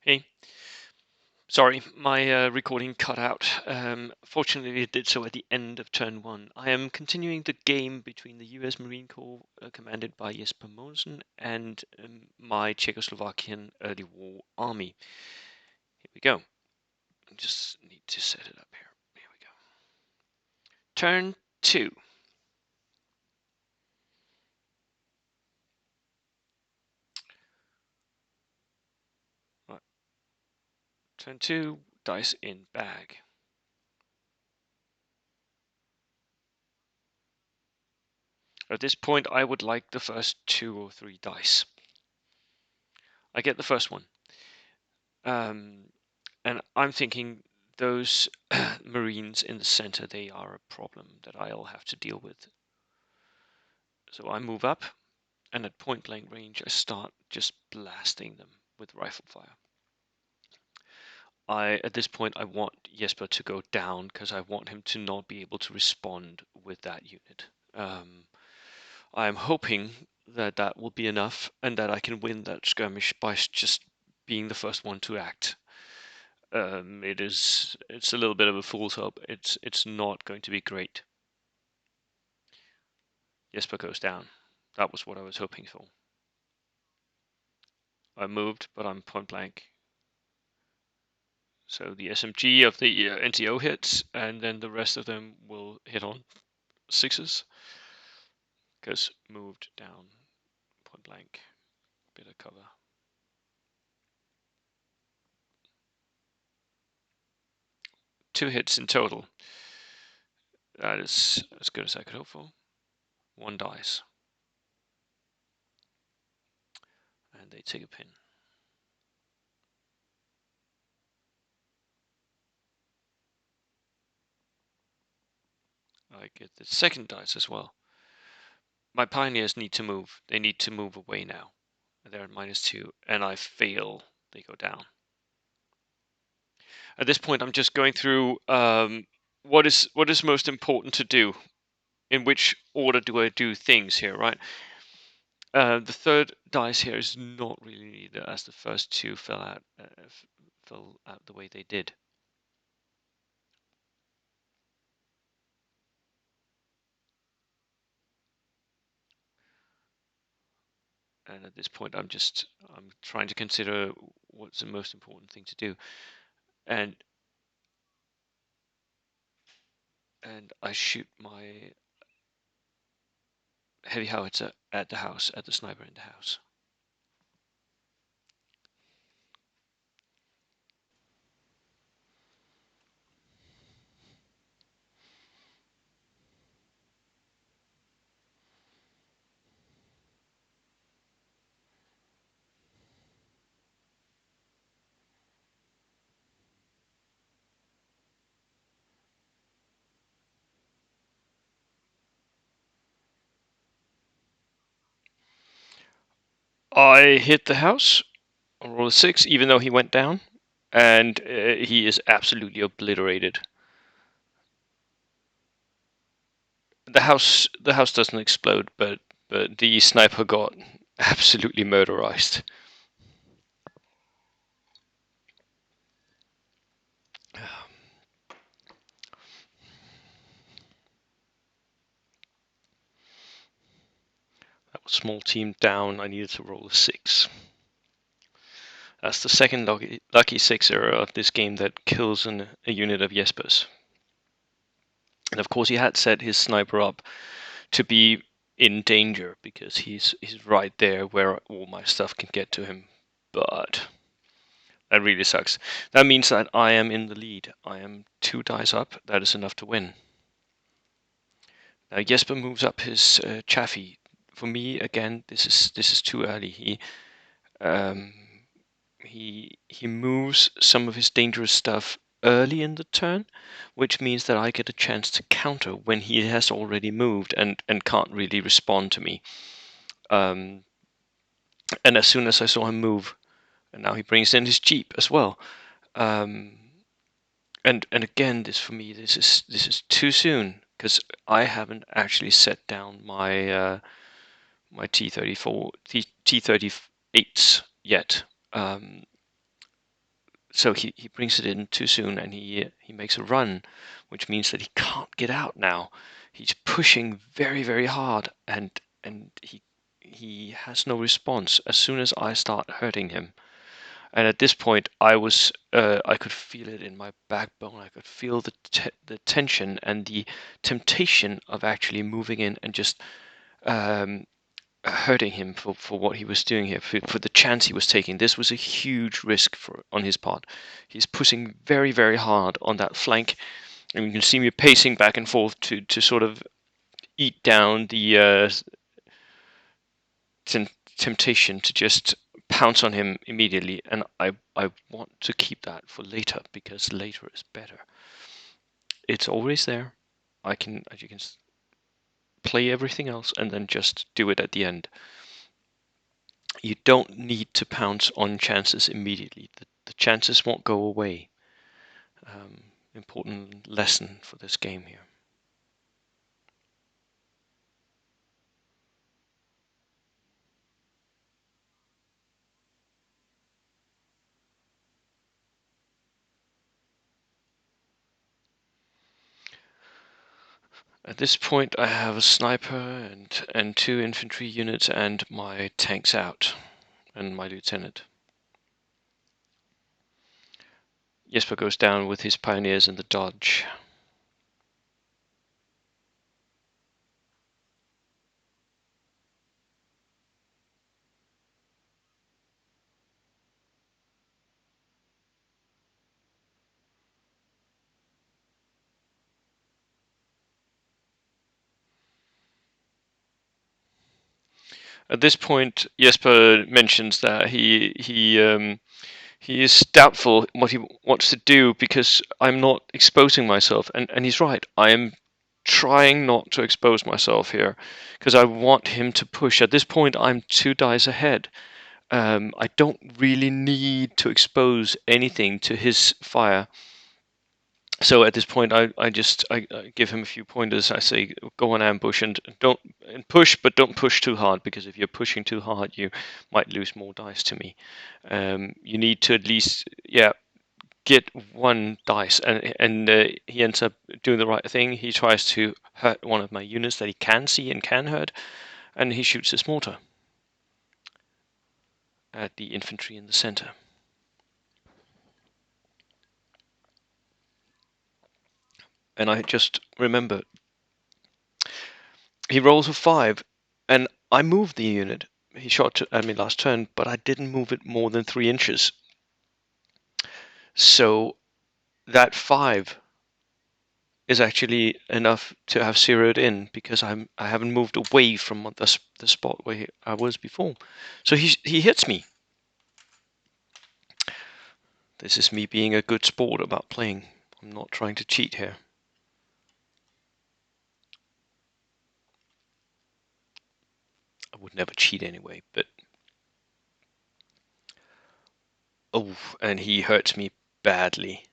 Hey, sorry, my recording cut out. Fortunately, it did so at the end of turn one. I am continuing the game between the US Marine Corps, commanded by Jesper Mogensen, and my Czechoslovakian early war army. Here we go. I just need to set it up here. Here we go. Turn two. Right. Turn two, dice in bag. At this point, I would like the first 2 or 3 dice. I get the first one. And I'm thinking those Marines in the center, they are a problem that I'll have to deal with. So I move up, and at point blank range, I start just blasting them with rifle fire. At this point, I want Jesper to go down because I want him to not be able to respond with that unit. I'm hoping that that will be enough and that I can win that skirmish by just being the first one to act. It's a little bit of a fool's hope. It's not going to be great. Jesper goes down. That was what I was hoping for. I moved, but I'm point blank. So the SMG of the NTO hits, and then the rest of them will hit on sixes. Because moved down, point blank, bit of cover. Two hits in total. That is as good as I could hope for. One dice. And they take a pin. I get the second dice as well. My pioneers need to move. They need to move away now. They're at -2, and I fail. They go down. At this point, I'm just going through what is most important to do. In which order do I do things here, right? The third dice here is not really needed, as the first two fell out the way they did. And at this point, I'm trying to consider what's the most important thing to do, and I shoot my heavy howitzer at the house, at the sniper in the house. I hit the house. I roll a 6, even though he went down, and he is absolutely obliterated. The house doesn't explode, but the sniper got absolutely murderized. That was small team down. I needed to roll a 6. That's the second lucky 6er of this game that kills a unit of Jesper's. And of course, he had set his sniper up to be in danger because he's right there where all my stuff can get to him. But that really sucks. That means that I am in the lead. I am 2 dice up. That is enough to win. Now Jesper moves up his Chaffee. For me, again, this is too early. He moves some of his dangerous stuff early in the turn, which means that I get a chance to counter when he has already moved and can't really respond to me. And as soon as I saw him move, and now he brings in his jeep as well. And again, this is too soon because I haven't actually set down my my T34 T38s yet. So he brings it in too soon, and he makes a run, which means that he can't get out now. He's pushing very, very hard, and he has no response as soon as I start hurting him. And at this point, I could feel it in my backbone. I could feel the tension and the temptation of actually moving in and just um, hurting him for what he was doing here, for the chance he was taking. This was a huge risk on his part. He's pushing very, very hard on that flank, and you can see me pacing back and forth to sort of eat down the temptation to just pounce on him immediately. And I want to keep that for later, because later is better. It's always there. As you can play everything else and then just do it at the end. You don't need to pounce on chances immediately. The chances won't go away. Important lesson for this game here. At this point, I have a sniper and 2 infantry units and my tanks out, and my lieutenant. Jesper goes down with his pioneers in the dodge. At this point, Jesper mentions that he is doubtful what he wants to do, because I'm not exposing myself, and he's right. I am trying not to expose myself here, because I want him to push. At this point, I'm 2 dice ahead. I don't really need to expose anything to his fire. So at this point, I give him a few pointers. I say, go on ambush and push, but don't push too hard, because if you're pushing too hard, you might lose more dice to me. You need to at least, get 1 dice, and he ends up doing the right thing. He tries to hurt one of my units that he can see and can hurt, and he shoots his mortar at the infantry in the center. And I just remember, he rolls a 5, and I moved the unit. He shot at me last turn, but I didn't move it more than 3 inches. So that 5 is actually enough to have zeroed in, because I haven't moved away from the spot where I was before. So he hits me. This is me being a good sport about playing. I'm not trying to cheat here. I would never cheat anyway, but... Oh, and he hurts me badly.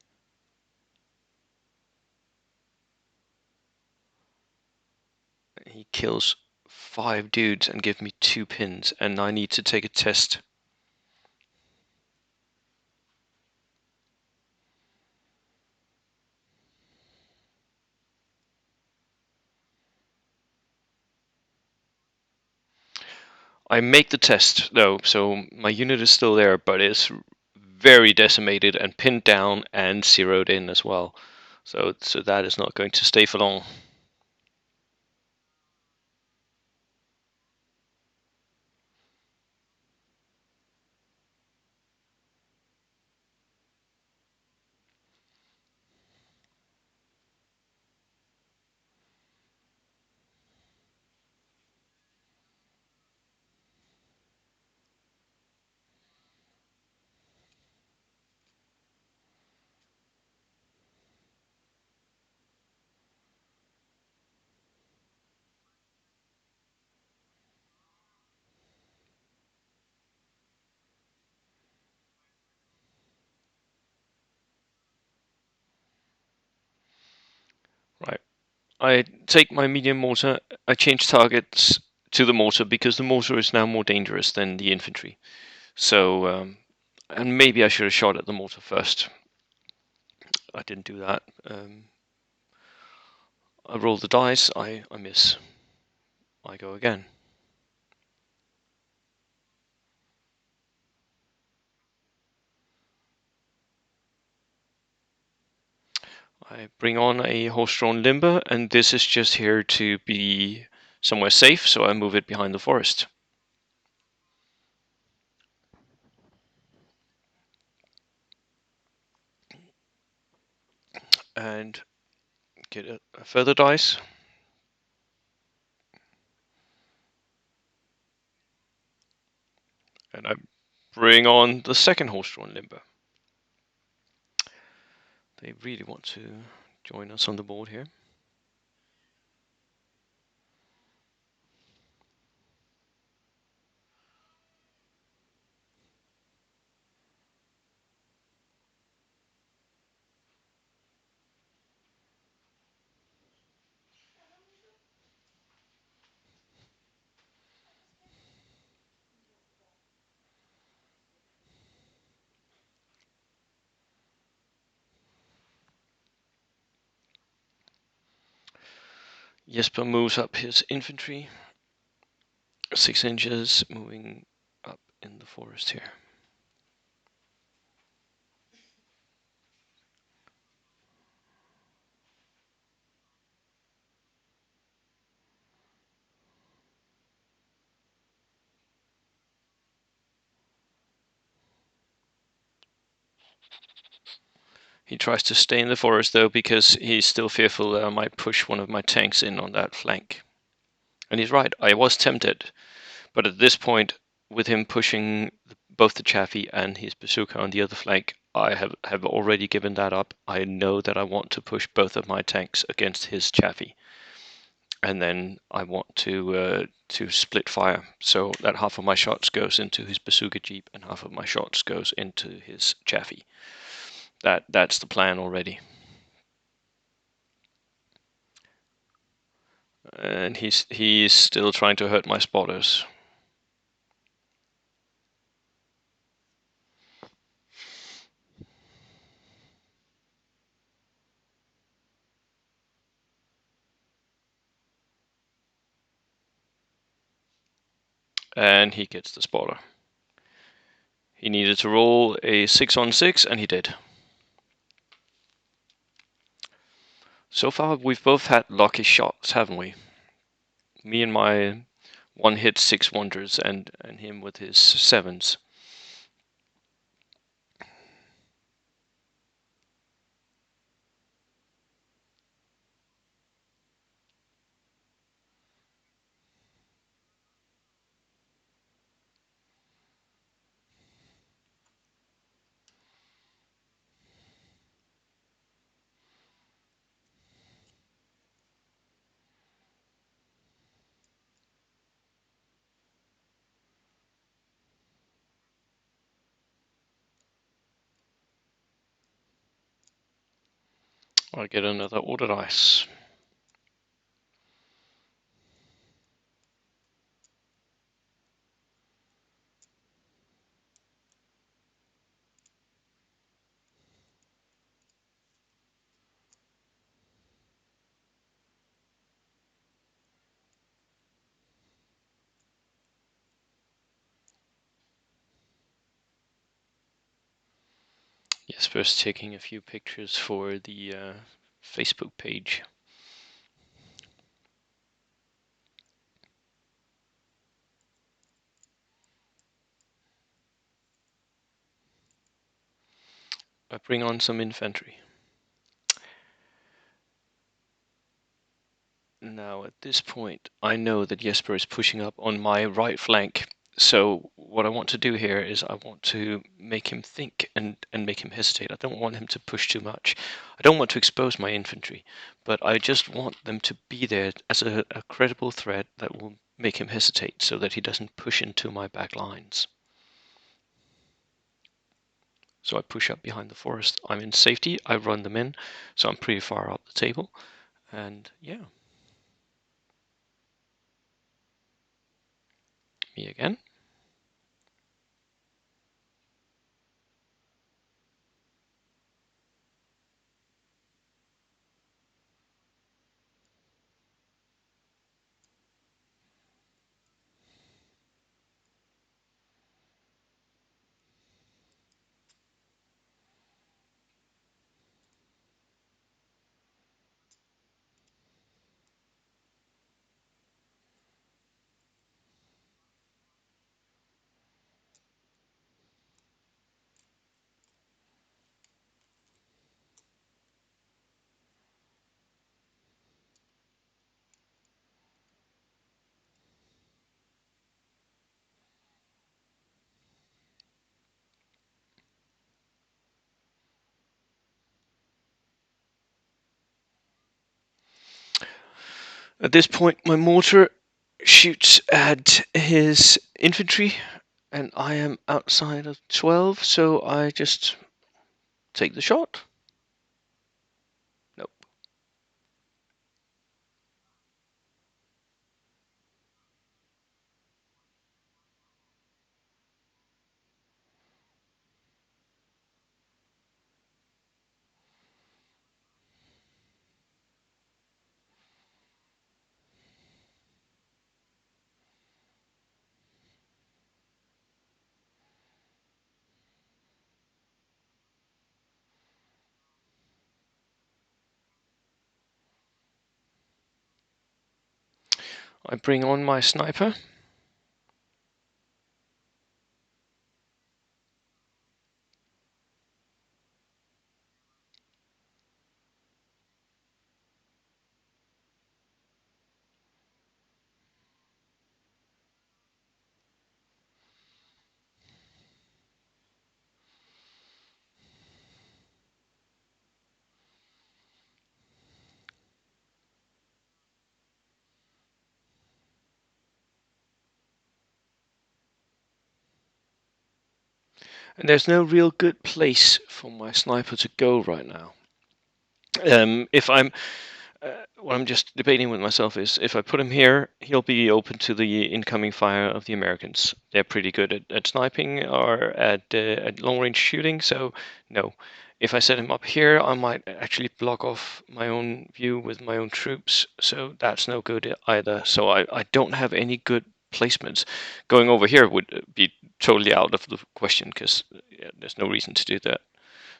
He kills 5 dudes and gives me 2 pins, and I need to take a test. I make the test though, so my unit is still there, but it's very decimated and pinned down and zeroed in as well. So that is not going to stay for long. Right. I take my medium mortar, I change targets to the mortar, because the mortar is now more dangerous than the infantry. So And maybe I should have shot at the mortar first. I didn't do that. I roll the dice, I miss. I go again. I bring on a horse-drawn limber, and this is just here to be somewhere safe, so I move it behind the forest. And get a further dice. And I bring on the second horse-drawn limber. They really want to join us on the board here. Jesper moves up his infantry 6 inches, moving up in the forest here. He tries to stay in the forest though, because he's still fearful that I might push one of my tanks in on that flank. And he's right, I was tempted. But at this point, with him pushing both the Chaffee and his bazooka on the other flank, I have already given that up. I know that I want to push both of my tanks against his Chaffee. And then I want to split fire, so that half of my shots goes into his bazooka jeep and half of my shots goes into his Chaffee. That's the plan already. And he's still trying to hurt my spotters. And he gets the spotter. He needed to roll a 6-on-6, and he did. So far, we've both had lucky shots, haven't we? Me and my one-hit 6 wonders, and him with his 7s. I get another order dice. Yes, first taking a few pictures for the Facebook page. I bring on some infantry. Now at this point, I know that Jesper is pushing up on my right flank. So what I want to do here is I want to make him think and make him hesitate. I don't want him to push too much. I don't want to expose my infantry, but I just want them to be there as a credible threat that will make him hesitate so that he doesn't push into my back lines. So I push up behind the forest. I'm in safety. I run them in, so I'm pretty far up the table. And yeah, me again. At this point, my mortar shoots at his infantry, and I am outside of 12, so I just take the shot. Nope. I bring on my sniper. And there's no real good place for my sniper to go right now. If I'm what I'm just debating with myself is if I put him here, he'll be open to the incoming fire of the Americans. They're pretty good at sniping or at long range shooting, so no. If I set him up here, I might actually block off my own view with my own troops, so that's no good either. So I don't have any good placements. Going over here would be totally out of the question because there's no reason to do that.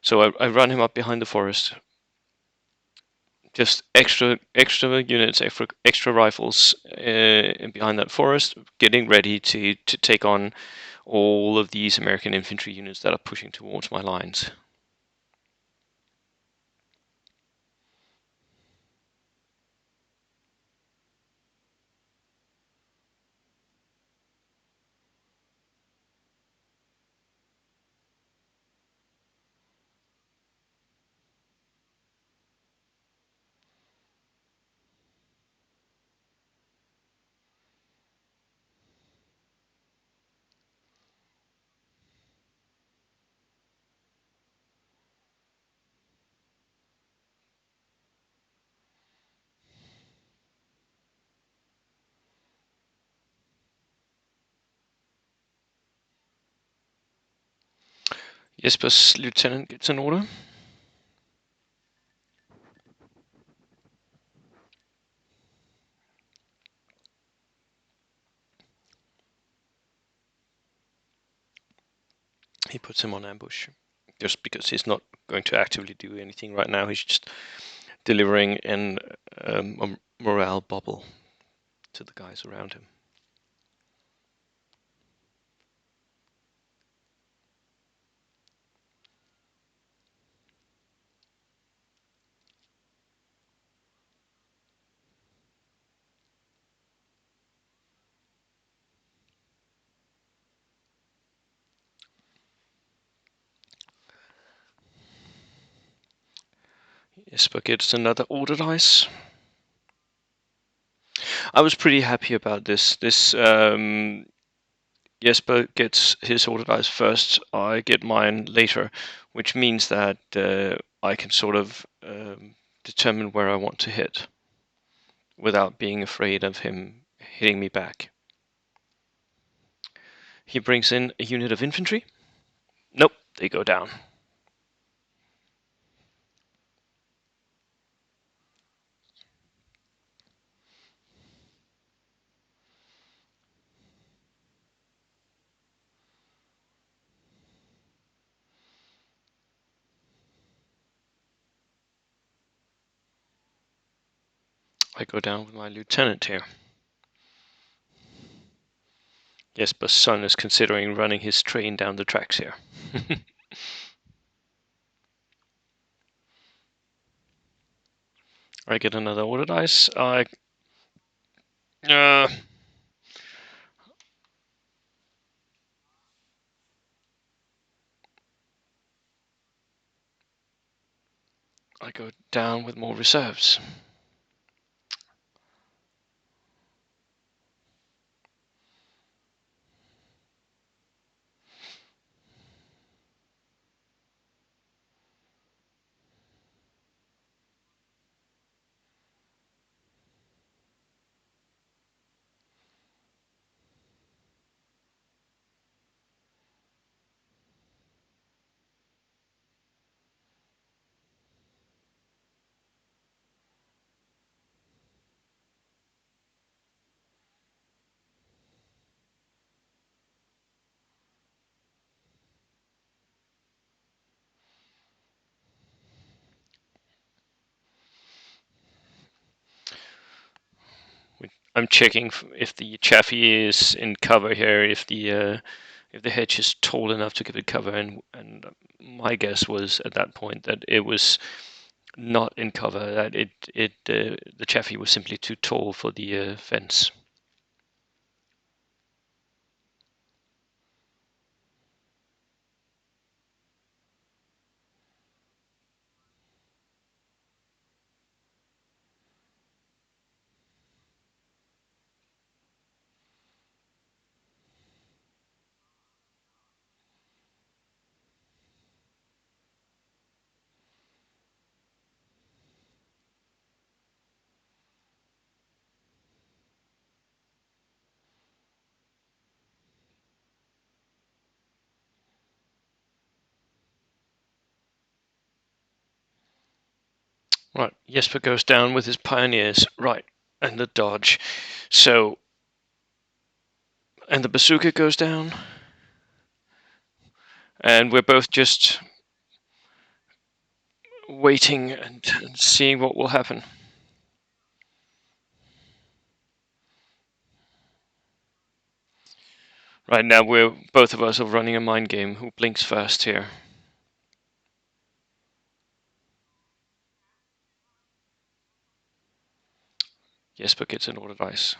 So I run him up behind the forest, just extra units, extra rifles behind that forest, getting ready to take on all of these American infantry units that are pushing towards my lines. Jesper's lieutenant gets an order. He puts him on ambush, just because he's not going to actively do anything right now. He's just delivering a morale bubble to the guys around him. Jesper gets another order dice. I was pretty happy about this. Jesper gets his order dice first, I get mine later, which means that I can sort of determine where I want to hit without being afraid of him hitting me back. He brings in a unit of infantry. Nope, they go down. I go down with my lieutenant here. Jesper's son is considering running his train down the tracks here. I get another order dice. Uh, I go down with more reserves. I'm checking if the chaffee is in cover here, if the hedge is tall enough to give it cover, and my guess was at that point that it was not in cover, that the chaffee was simply too tall for the fence. Right, Jesper goes down with his pioneers, right, and the dodge. So, and the bazooka goes down, and we're both just waiting and seeing what will happen. Right now, we're both of us are running a mind game. Who blinks first here? Jesper gets an order dice.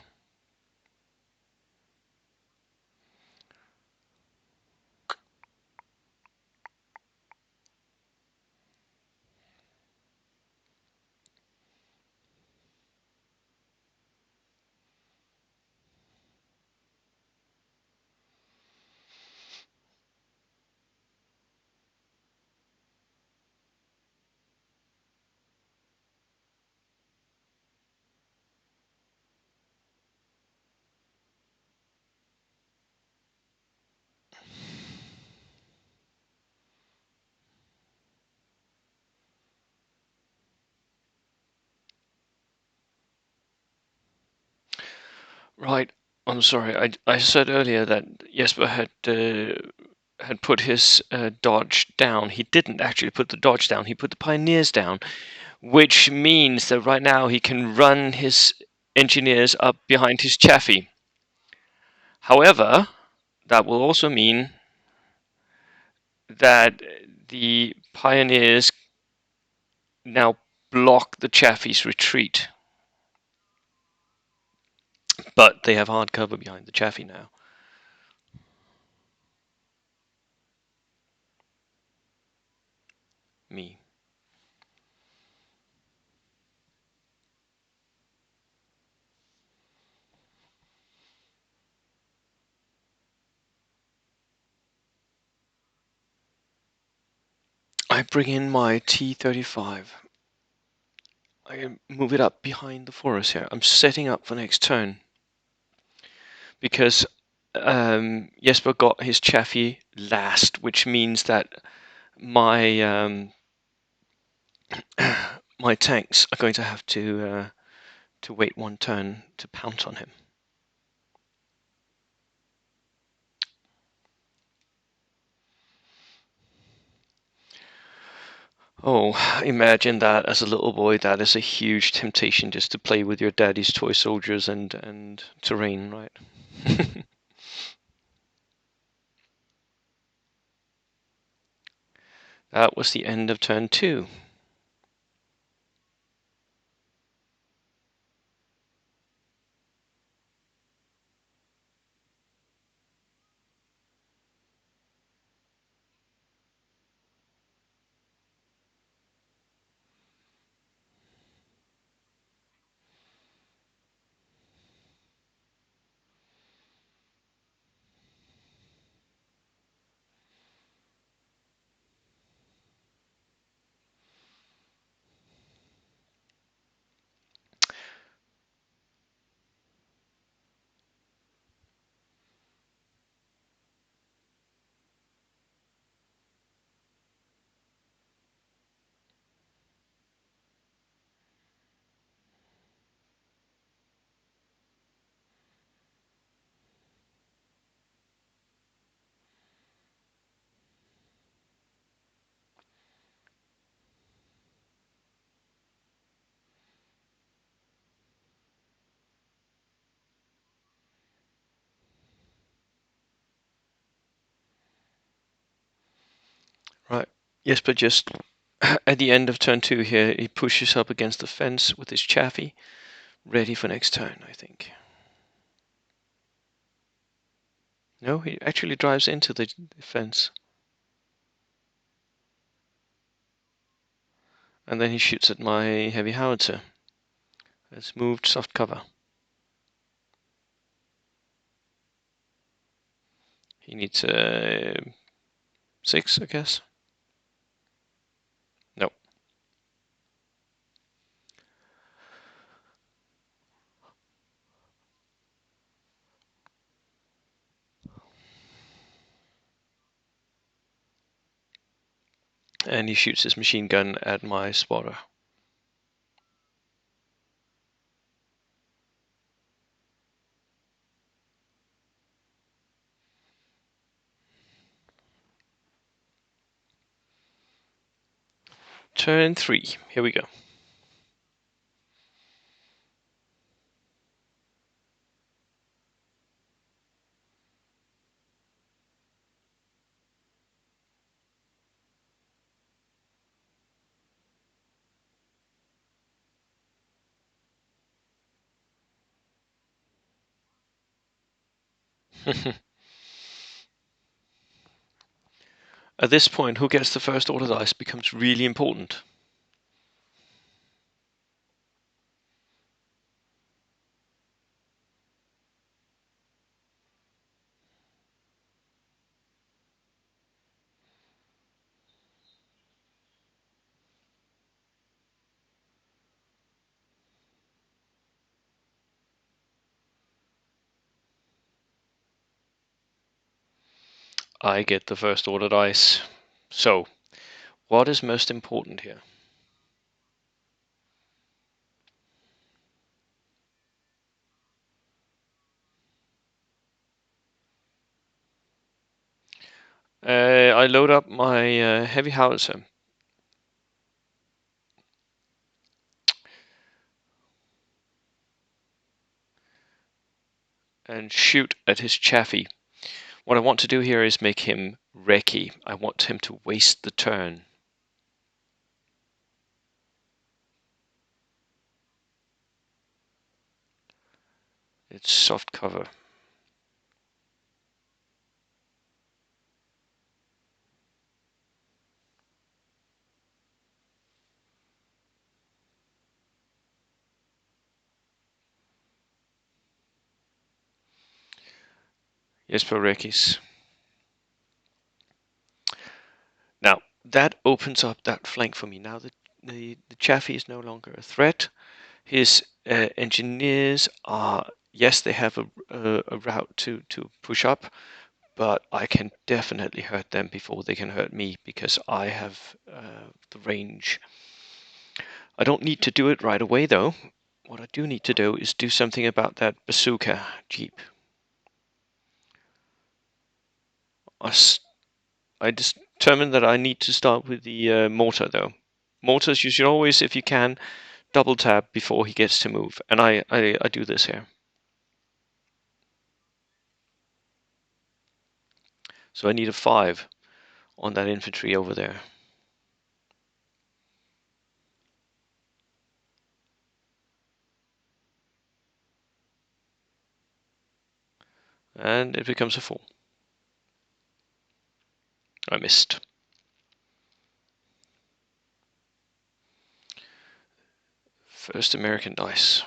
Right. I'm sorry. I said earlier that Jesper had put his dodge down. He didn't actually put the dodge down. He put the pioneers down, which means that right now he can run his engineers up behind his chaffee. However, that will also mean that the pioneers now block the chaffee's retreat, but they have hard cover behind the chaffee now. Me. I bring in my T-35. I move it up behind the forest here. I'm setting up for next turn because Jesper got his chaffee last, which means that my my tanks are going to have to wait one turn to pounce on him. Oh, imagine that as a little boy. That is a huge temptation just to play with your daddy's toy soldiers and terrain, right? That was the end of turn 2. Yes, but just at the end of turn 2 here, he pushes up against the fence with his chaffee, ready for next turn, I think. No, he actually drives into the fence. And then he shoots at my heavy howitzer. It's moved soft cover. He needs a 6, I guess. No. And he shoots his machine gun at my spotter. Turn 3. Here we go. At this point, who gets the first order dice becomes really important. I get the first order dice. So, what is most important here? I load up my heavy howitzer. And shoot at his chaffee. What I want to do here is make him wrecky. I want him to waste the turn. It's soft cover. Jesper Rekis. Now, that opens up that flank for me. Now the Chaffee is no longer a threat. His engineers are, yes, they have a route to push up, but I can definitely hurt them before they can hurt me because I have the range. I don't need to do it right away, though. What I do need to do is do something about that bazooka jeep. I determined that I need to start with the mortar, though. Mortars, you should always, if you can, double tap before he gets to move. And I do this here. So I need a 5 on that infantry over there. And it becomes a 4. I missed. First American dice.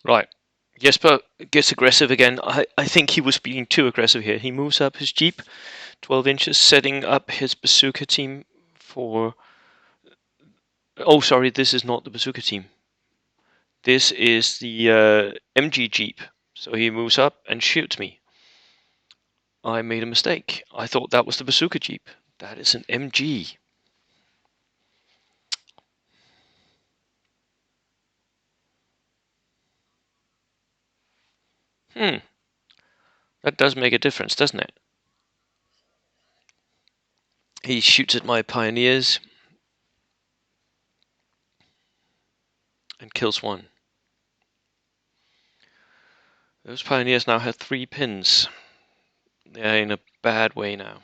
Right. Jesper gets aggressive again. I think he was being too aggressive here. He moves up his jeep 12 inches, setting up his bazooka team for. Oh, sorry, this is not the bazooka team. This is the MG jeep. So he moves up and shoots me. I made a mistake. I thought that was the bazooka jeep. That is an MG. Hmm. That does make a difference, doesn't it? He shoots at my pioneers and kills one. Those pioneers now have 3 pins. They're in a bad way now.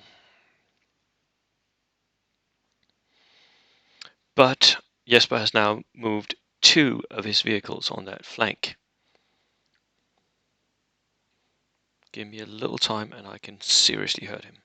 But Jesper has now moved 2 of his vehicles on that flank. Give me a little time and I can seriously hurt him.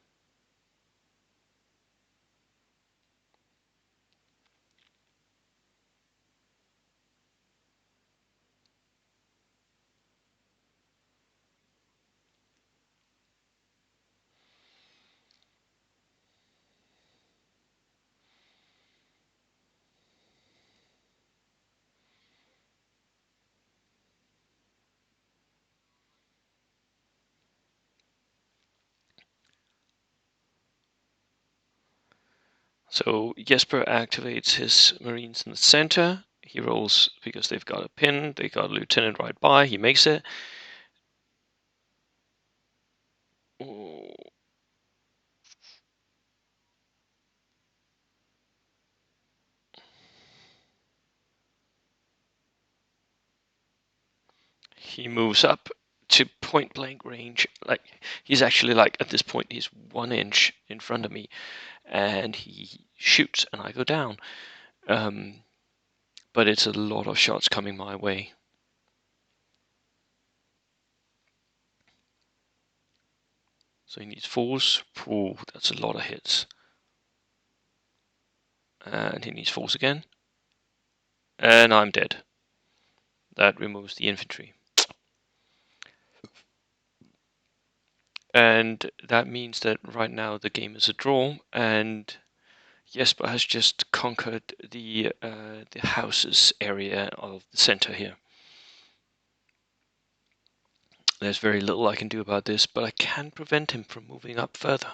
So Jesper activates his marines in the center. He rolls because they've got a pin. They got a lieutenant right by. He makes it. Oh, he moves up to point blank range. Like he's actually like at this point he's 1 inch in front of me, and he shoots and I go down. But it's a lot of shots coming my way. So he needs force. Ooh, that's a lot of hits. And he needs force again. And I'm dead. That removes the infantry. And that means that right now the game is a draw, and Jesper has just conquered the houses area of the center here. There's very little I can do about this, but I can prevent him from moving up further.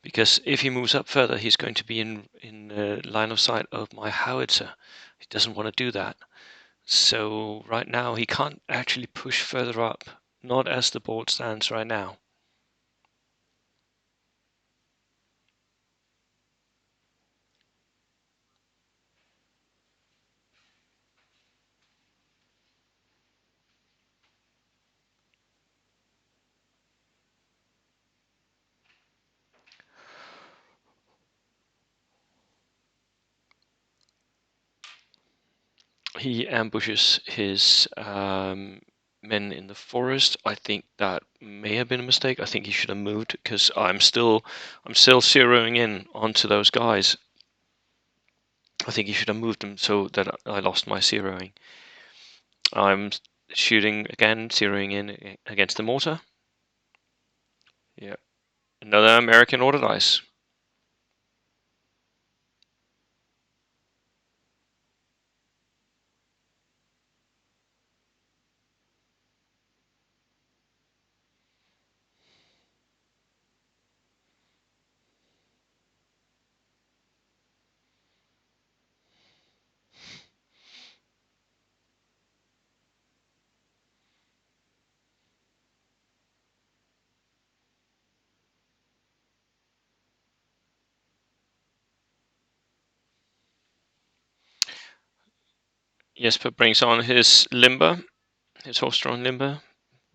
Because if he moves up further, he's going to be in line of sight of my howitzer. He doesn't want to do that. So right now he can't actually push further up, not as the board stands right now. He ambushes his men in the forest. I think that may have been a mistake. I think he should have moved because I'm still zeroing in onto those guys. I think he should have moved them so that I lost my zeroing. I'm shooting again, zeroing in against the mortar. Yeah, another American order dice. Jesper brings on his limber, his horse-drawn limber,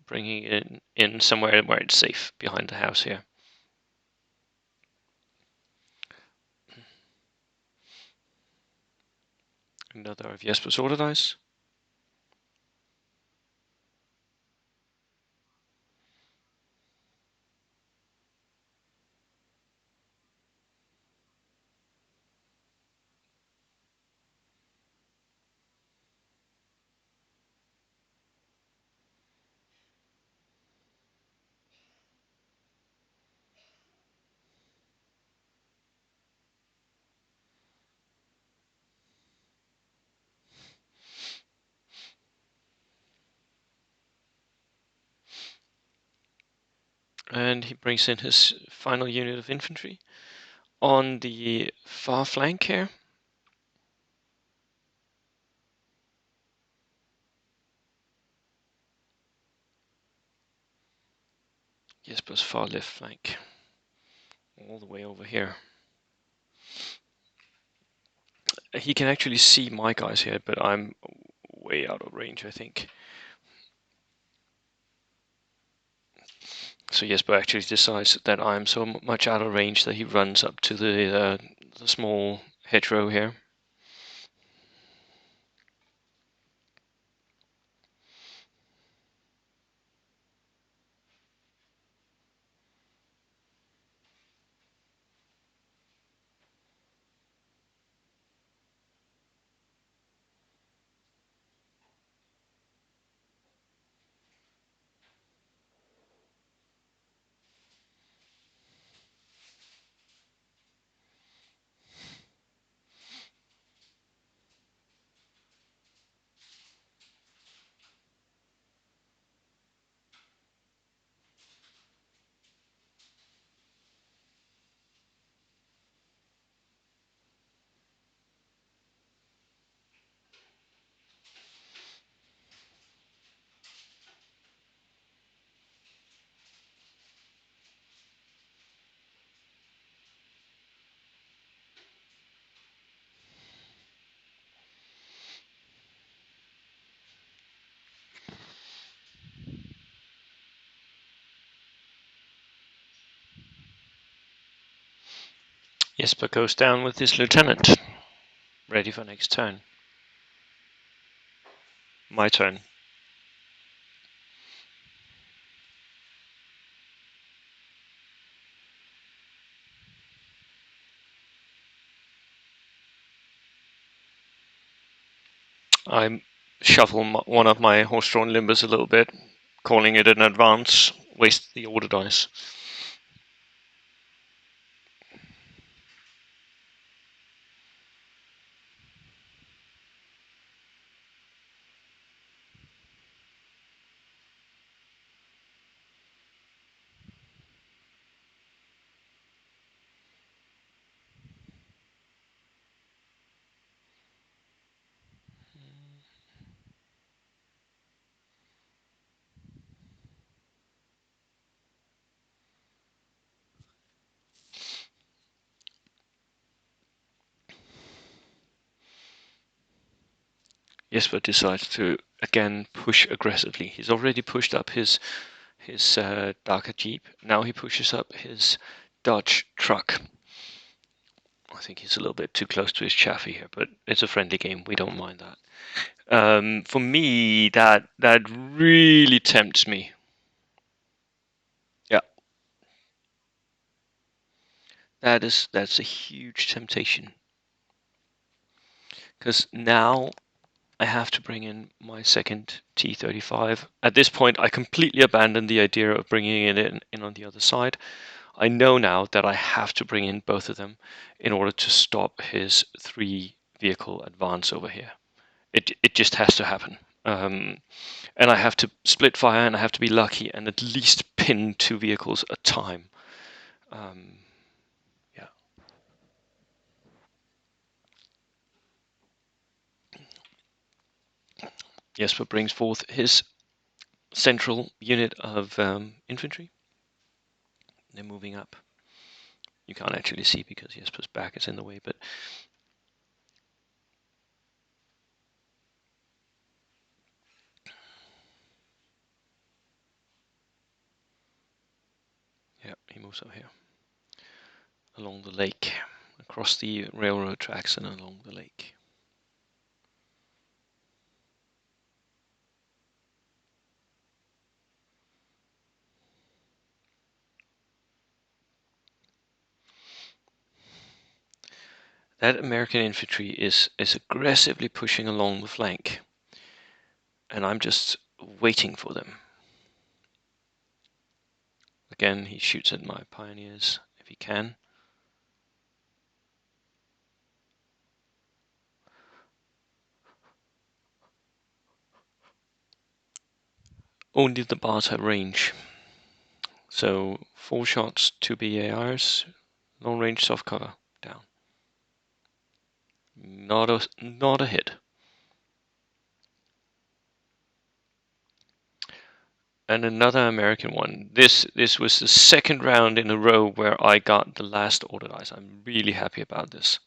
bringing it in somewhere where it's safe behind the house here. Another of Jesper's order dice. And he brings in his final unit of infantry on the far flank here. Jesper's far left flank, all the way over here. He can actually see my guys here, but I'm way out of range, I think. So Jesper actually decides that I'm so much out of range that he runs up to the small hedgerow here. Jesper goes down with his lieutenant, ready for next turn. My turn. I shuffle one of my horse-drawn limbers a little bit, calling it an advance, waste the order dice. Jesper decides to again push aggressively. He's already pushed up his darker jeep. Now he pushes up his Dodge truck. I think he's a little bit too close to his chaffee here, but it's a friendly game. We don't mind that. For me, that really tempts me. Yeah, that's a huge temptation. Because now I have to bring in my second T-35. At this point, I completely abandoned the idea of bringing it in on the other side. I know now that I have to bring in both of them in order to stop his 3-vehicle advance over here. It just has to happen. And I have to split fire, and I have to be lucky and at least pin 2 vehicles at a time. Yeah. Jesper brings forth his central unit of infantry. They're moving up. You can't actually see because Jesper's back is in the way, but yeah, he moves up here along the lake, across the railroad tracks and along the lake. That American infantry is aggressively pushing along the flank, and I'm just waiting for them. Again, he shoots at my pioneers if he can. Only the bars have range, So 4 shots, 2 BARs, long range soft cover down. Not a hit. And another American one. This was the second round in a row where I got the last order dice. I'm really happy about this.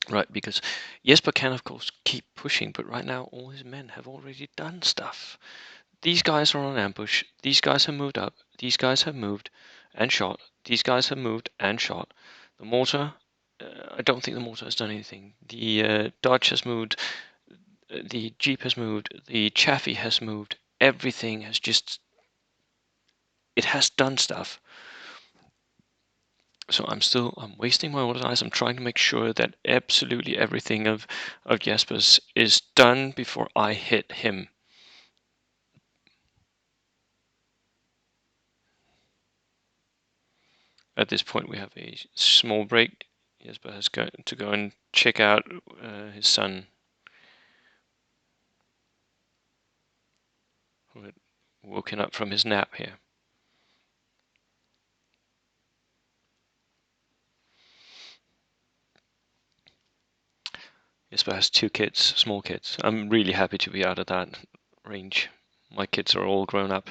Right, because Jesper can of course keep pushing, but right now all his men have already done stuff. These guys are on ambush. These guys have moved up. These guys have moved and shot. These guys have moved and shot. The mortar, I don't think the mortar has done anything. The Dodge has moved. The Jeep has moved. The Chaffee has moved. Everything has just. It has done stuff. So I'm wasting my order dice. I'm trying to make sure that absolutely everything of Jesper's is done before I hit him. At this point, we have a small break. Jesper has got to go and check out his son, who had woken up from his nap here. Jesper has 2 kids, small kids. I'm really happy to be out of that range. My kids are all grown up.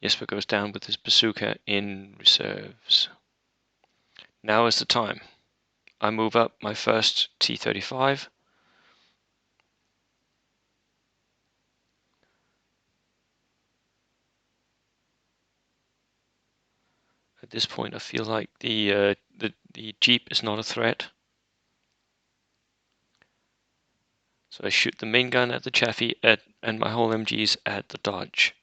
Jesper goes down with his bazooka in reserves. Now is the time. I move up my first T-35. At this point, I feel like the Jeep is not a threat. So I shoot the main gun at the Chaffee and my whole MGs at the Dodge.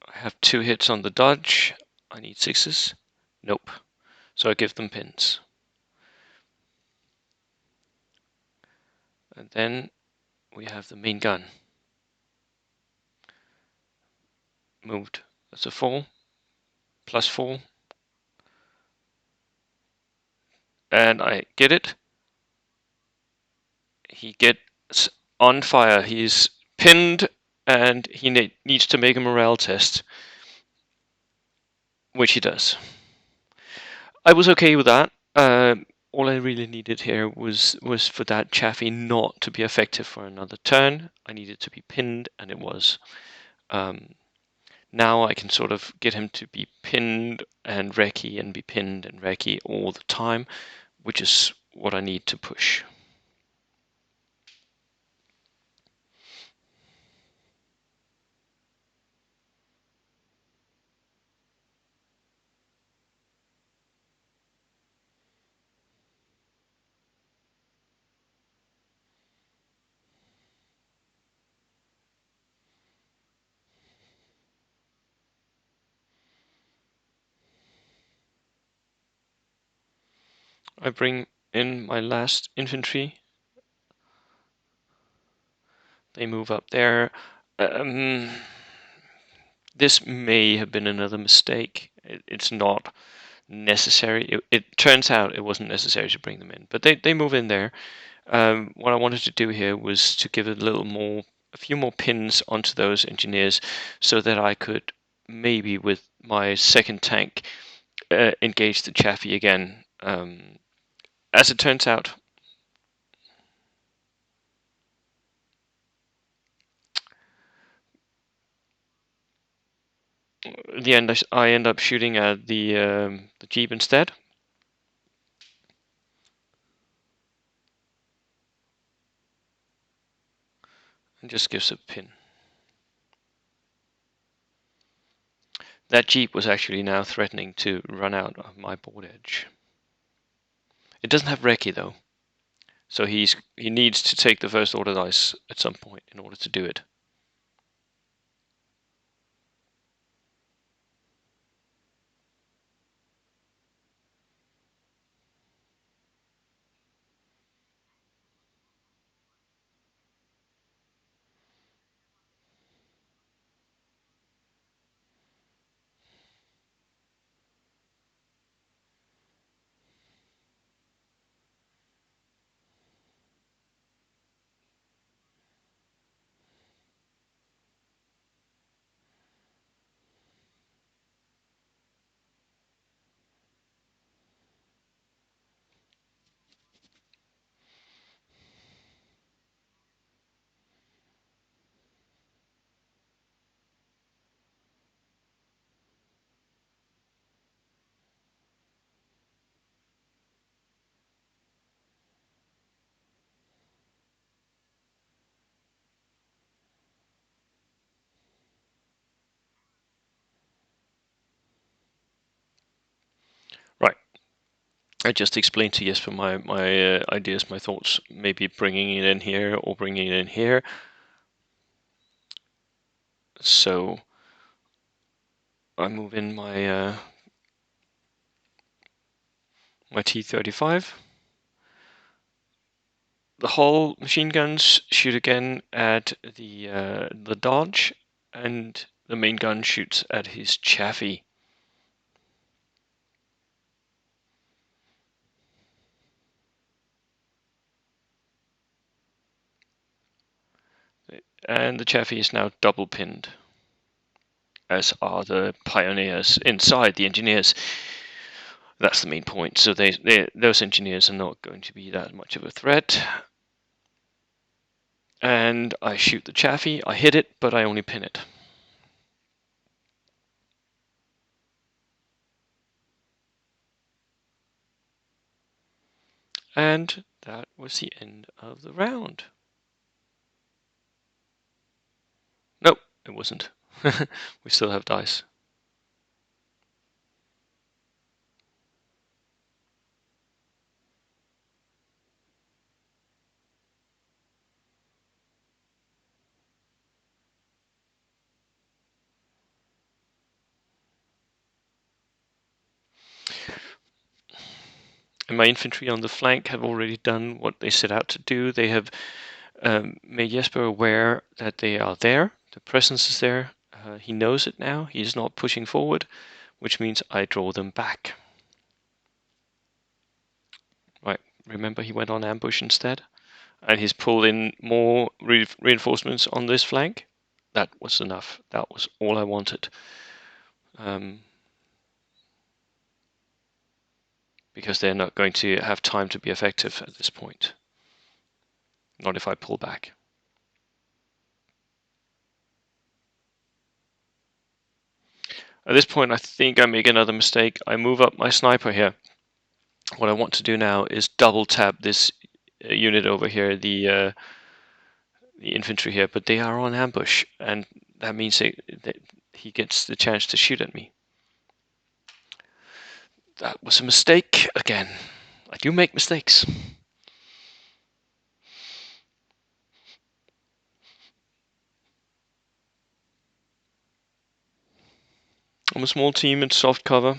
I have 2 hits on the Dodge. I need 6s. Nope. So I give them pins. And then we have the main gun. Moved. That's a 4. Plus 4. And I get it. He gets on fire. He's pinned and he needs to make a morale test. Which he does. I was okay with that. All I really needed here was for that Chaffee not to be effective for another turn. I needed to be pinned, and it was. Now I can sort of get him to be pinned and recce and be pinned and recce all the time, which is what I need to push. I bring in my last infantry. They move up there. This may have been another mistake. It's not necessary. It turns out it wasn't necessary to bring them in, but they move in there. What I wanted to do here was to give a few more pins onto those engineers, so that I could maybe with my second tank engage the Chaffee again. As it turns out, in the end I end up shooting at the Jeep instead. And just gives a pin. That Jeep was actually now threatening to run out of my board edge. It doesn't have recce though, so he needs to take the first order dice at some point in order to do it. I just explained to Jesper my ideas, my thoughts, maybe bringing it in here or bringing it in here. So I move in my my T-35. The Hull machine guns shoot again at the Dodge, and the main gun shoots at his Chaffee. And the Chaffee is now double pinned, as are the pioneers inside the engineers. That's the main point. So those engineers are not going to be that much of a threat. And I shoot the Chaffee. I hit it, but I only pin it. And that was the end of the round. Nope, it wasn't. We still have dice. And my infantry on the flank have already done what they set out to do. They have made Jesper aware that they are there. The presence is there. He knows it now. He is not pushing forward, which means I draw them back. Right, remember he went on ambush instead? And he's pulled in more reinforcements on this flank. That was enough. That was all I wanted. Because they're not going to have time to be effective at this point. Not if I pull back. At this point, I think I make another mistake. I move up my sniper here. What I want to do now is double tap this unit over here, the infantry here, but they are on ambush, and that means that he gets the chance to shoot at me. That was a mistake again. I do make mistakes. I'm a small team in soft cover.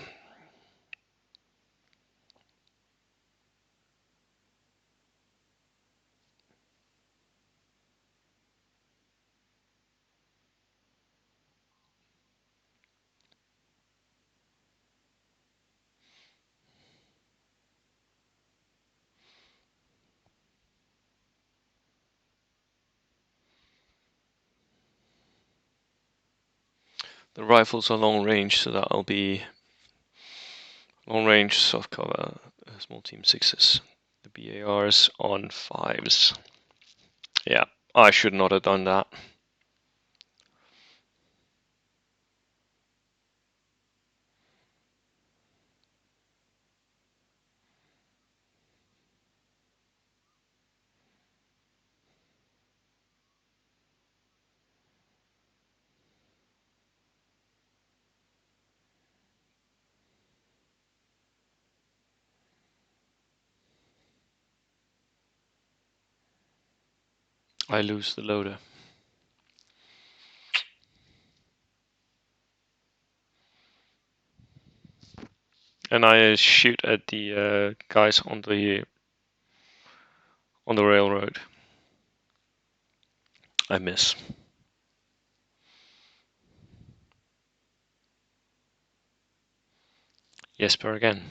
The rifles are long range, so that'll be long range, soft cover, small team 6s. The BARs on 5s. Yeah, I should not have done that. I lose the loader. And I shoot at the guys on the railroad. I miss. Jesper again.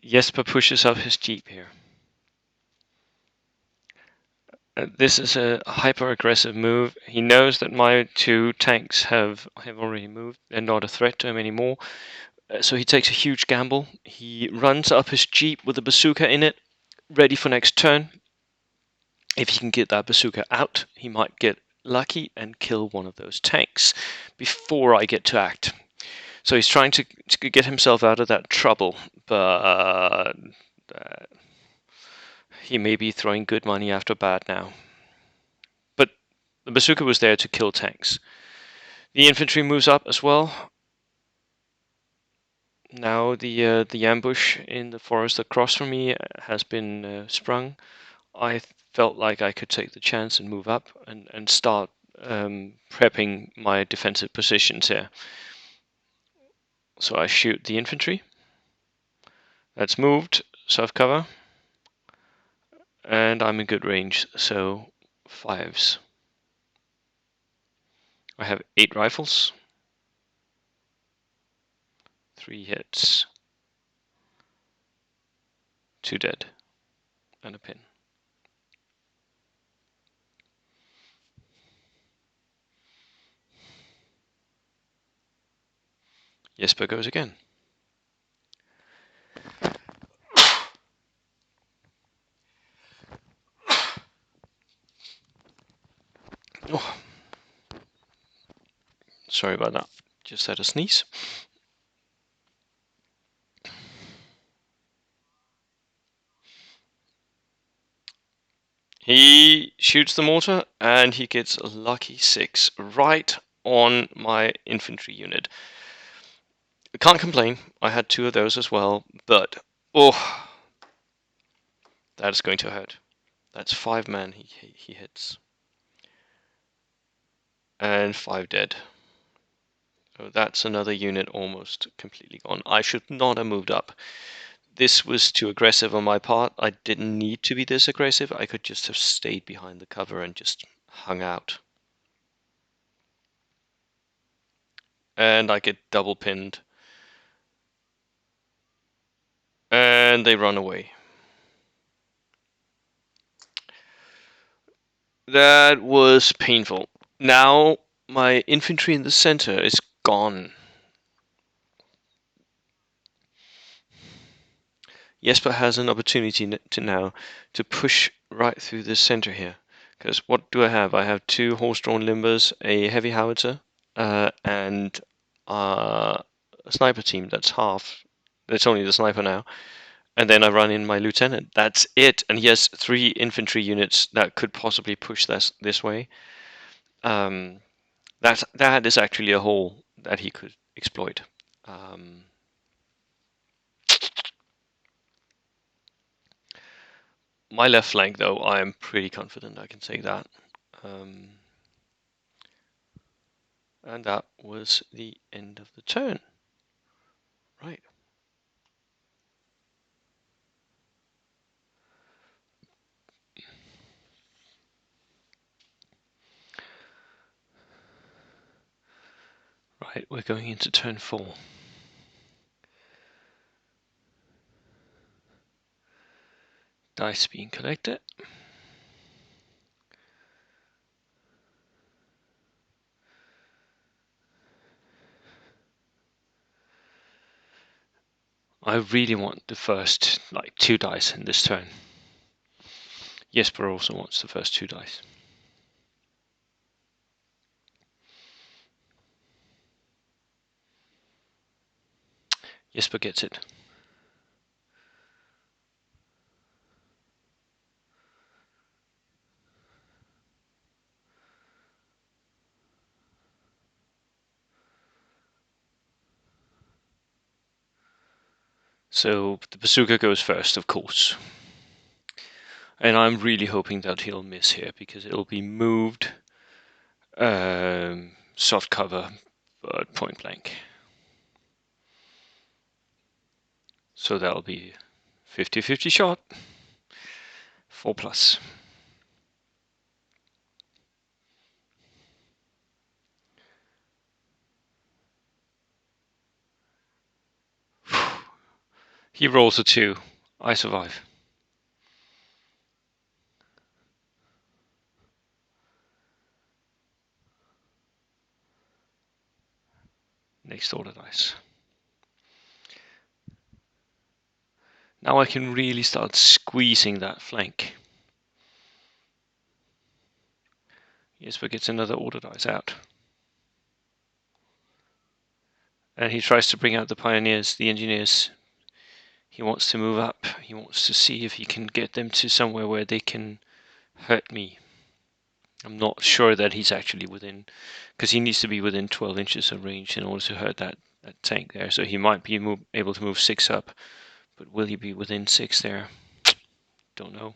Jesper pushes up his jeep here. This is a hyper-aggressive move. He knows that my two tanks have already moved. They're not a threat to him anymore. So he takes a huge gamble. He runs up his jeep with a bazooka in it, ready for next turn. If he can get that bazooka out, he might get lucky and kill one of those tanks before I get to act. So he's trying to get himself out of that trouble, but he may be throwing good money after bad now. But the bazooka was there to kill tanks. The infantry moves up as well. Now the ambush in the forest across from me has been sprung. I felt like I could take the chance and move up and start prepping my defensive positions here. So I shoot the infantry. That's moved, south cover. And I'm in good range, so 5s. I have 8 rifles. 3 hits. 2 dead. And a pin. Jesper goes again. Oh. Sorry about that. Just had a sneeze. He shoots the mortar and he gets a lucky 6 right on my infantry unit. I can't complain. I had 2 of those as well, but oh, that is going to hurt. That's 5 men he hits. And 5 dead. So that's another unit almost completely gone. I should not have moved up. This was too aggressive on my part. I didn't need to be this aggressive. I could just have stayed behind the cover and just hung out. And I get double pinned. And they run away. That was painful. Now my infantry in the center is gone. Jesper has an opportunity now to push right through the center here. Because what do I have? I have 2 horse-drawn limbers, a heavy howitzer, and a sniper team that's half. That's only the sniper now. And then I run in my lieutenant. That's it. And he has 3 infantry units that could possibly push this way. That is actually a hole that he could exploit. My left flank, though, I am pretty confident I can take that. And that was the end of the turn. Right. Right, we're going into turn 4. Dice being collected. I really want the first 2 dice in this turn. Jesper also wants the first 2 dice. Jesper gets it. So the bazooka goes first, of course. And I'm really hoping that he'll miss here, because it'll be moved, soft cover, but point blank. So that'll be 50-50 shot. 4+. He rolls a 2. I survive. Next order dice. Now I can really start squeezing that flank. Jesper gets another order dice out. And he tries to bring out the pioneers, the engineers. he wants to move up. He wants to see if he can get them to somewhere where they can hurt me. I'm not sure that he's actually within, because he needs to be within 12 inches of range in order to hurt that tank there. So he might be able to move 6 up, but will he be within 6 there? Don't know.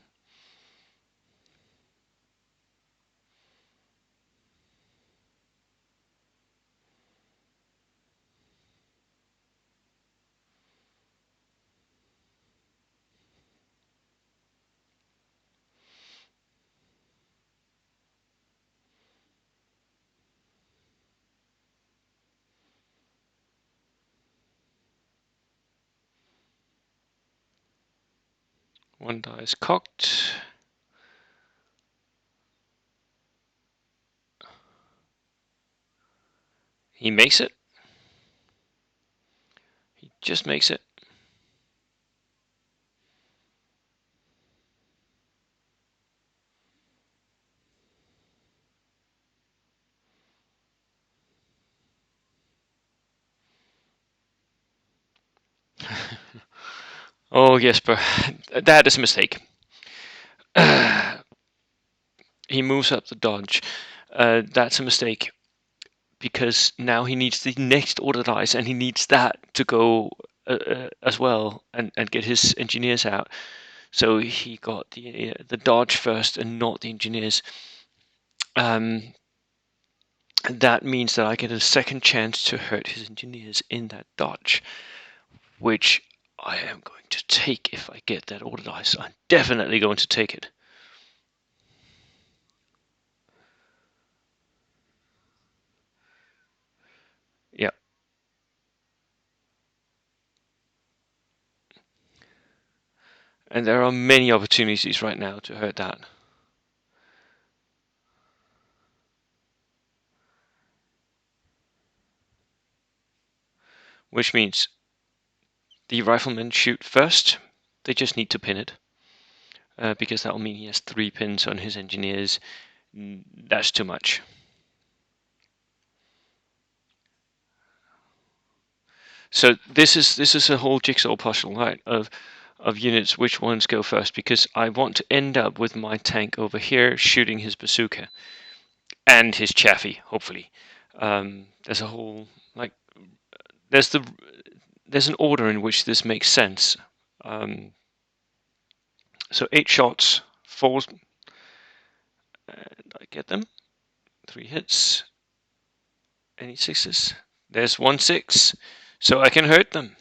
One die is cocked. He makes it. He just makes it. Oh, Jesper, that is a mistake. He moves up the dodge. That's a mistake, because now he needs the next order dice, and he needs that to go as well, and get his engineers out. So he got the dodge first and not the engineers. That means that I get a second chance to hurt his engineers in that dodge, which I am going to take if I get that order dice. I'm definitely going to take it. Yeah. And there are many opportunities right now to hurt that. Which means the riflemen shoot first. They just need to pin it. Because that will mean he has 3 pins on his engineers. That's too much. So this is a whole jigsaw puzzle, right? Of units, which ones go first, because I want to end up with my tank over here shooting his bazooka and his chaffee, hopefully. There's a whole, like, there's an order in which this makes sense. So 8 shots, 4, and I get them. 3 hits. Any 6s? There's 1 6, so I can hurt them.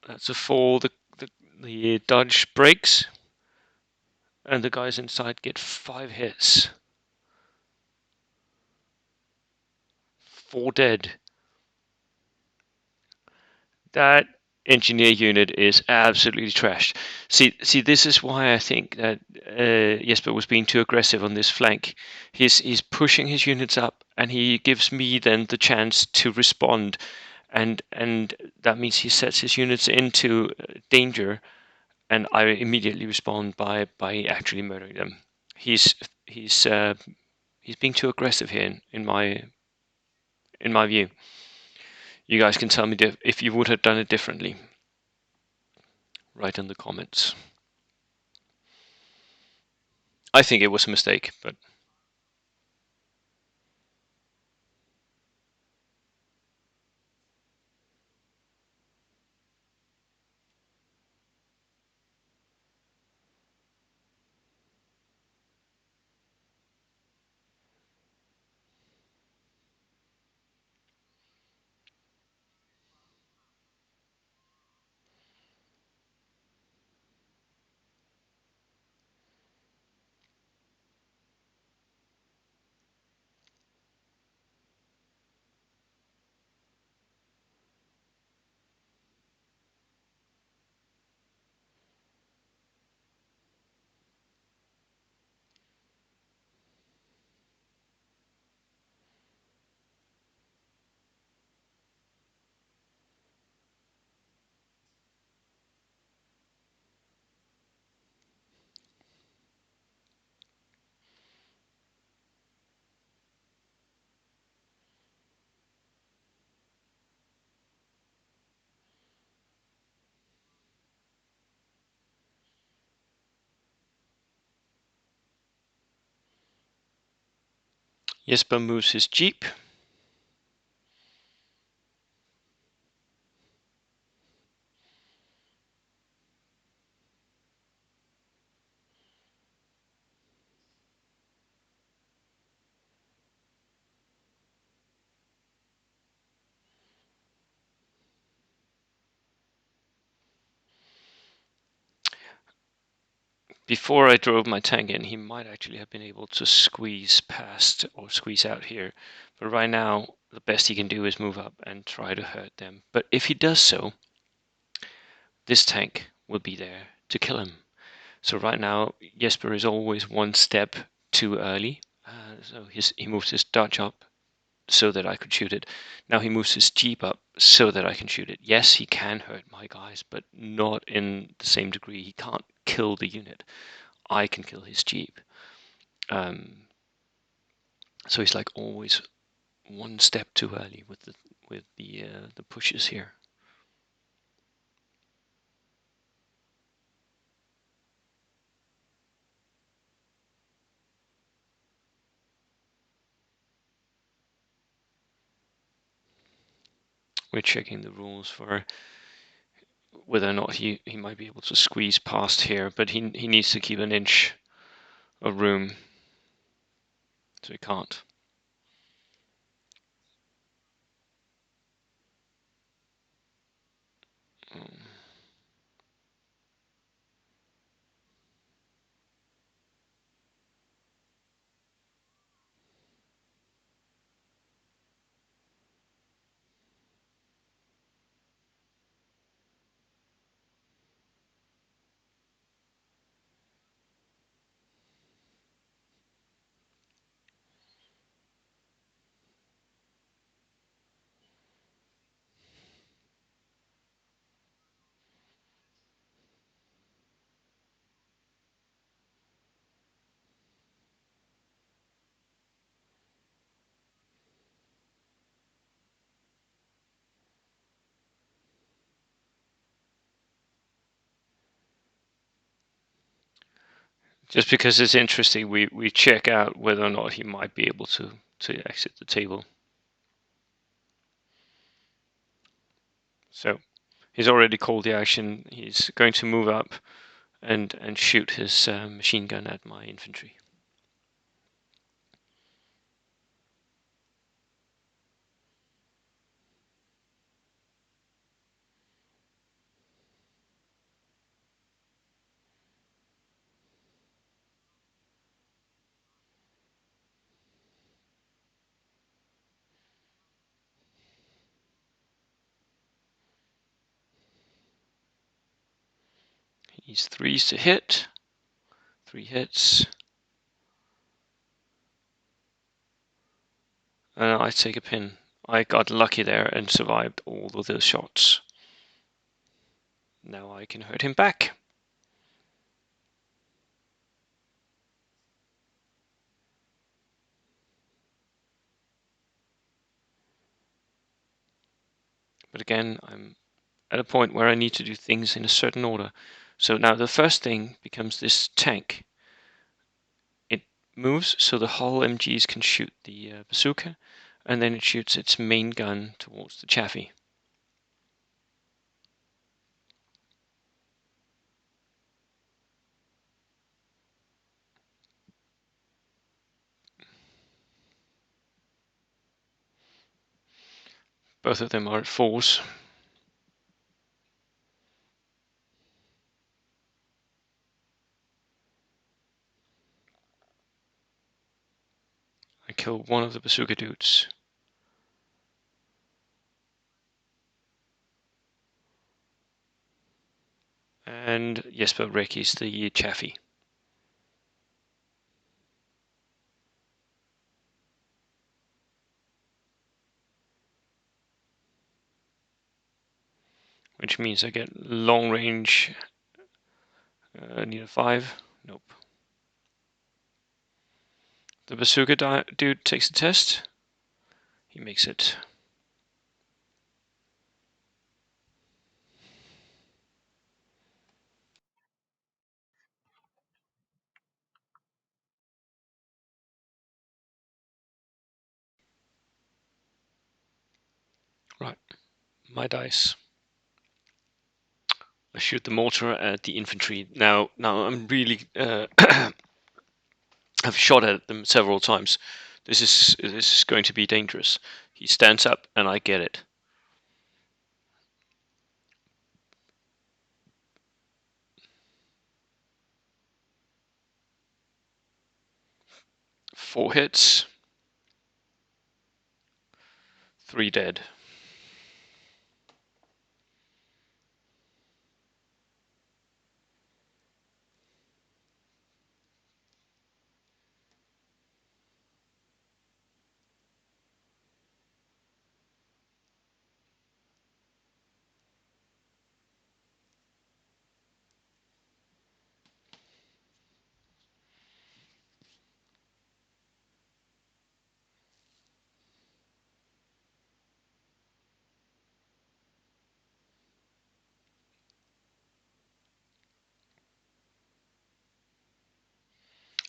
That's a 4. The dodge breaks, and the guys inside get 5 hits. 4 dead. That engineer unit is absolutely trashed. See, this is why I think that Jesper was being too aggressive on this flank. He's pushing his units up, and he gives me then the chance to respond, and that means he sets his units into danger, and I immediately respond by actually murdering them. He's he's uh, he's being too aggressive here in my view. You guys can tell me if you would have done it differently. Write in the comments. I think it was a mistake, but Jesper moves his jeep. Before I drove my tank in, he might actually have been able to squeeze past or squeeze out here. But right now, the best he can do is move up and try to hurt them. But if he does so, this tank will be there to kill him. So right now, Jesper is always one step too early. So he moves his Dodge up so that I could shoot it. Now he moves his Jeep up so that I can shoot it. Yes, he can hurt my guys, but not in the same degree. He can't kill the unit. I can kill his Jeep. So he's like always one step too early with the pushes here. We're checking the rules for whether or not he might be able to squeeze past here, but he needs to keep an inch of room, so he can't. Just because it's interesting, we check out whether or not he might be able to exit the table. So he's already called the action. He's going to move up and shoot his machine gun at my infantry. He's 3s to hit. 3 hits. And I take a pin. I got lucky there and survived all of those shots. Now I can hurt him back. But again, I'm at a point where I need to do things in a certain order. So now the first thing becomes this tank. It moves so the hull MGs can shoot the bazooka, and then it shoots its main gun towards the Chaffee. Both of them are at 4s. I kill one of the bazooka dudes. And Jesper Rekis the Chaffee. Which means I get long range. Need a 5. Nope. The bazooka dude takes the test. He makes it. Right, my dice. I shoot the mortar at the infantry. Now I'm really I've shot at them several times. This is going to be dangerous. He stands up and I get it. Four hits, three dead.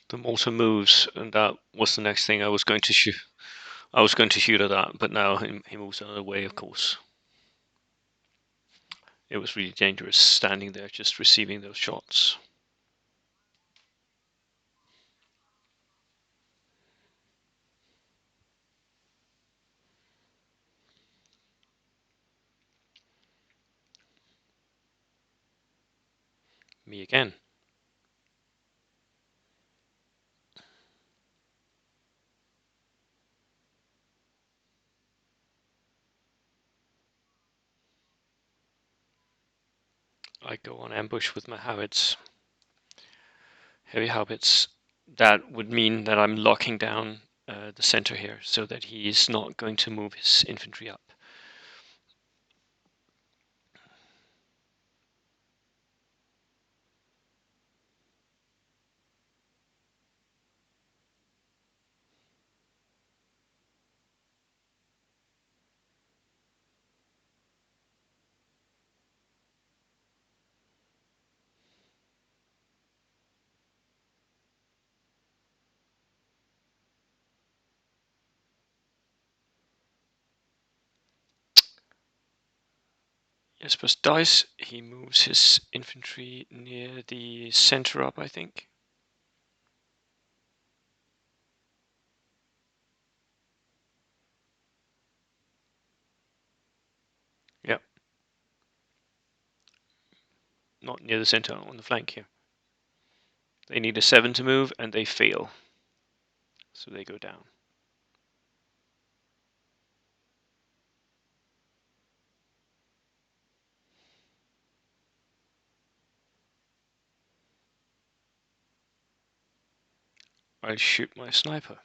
The mortar moves, and that was the next thing I was going to shoot. I was going to shoot at that, but now he moves out of the way, of course. It was really dangerous standing there just receiving those shots. Me again. I go on ambush with my howitzers. Heavy howitzers. That would mean that I'm locking down the center here so that he is not going to move his infantry up. Jesper's dice. He moves his infantry near the center up, I think. Yeah. Not near the center, on the flank here. They need a 7 to move, and they fail. So they go down. I shoot my sniper.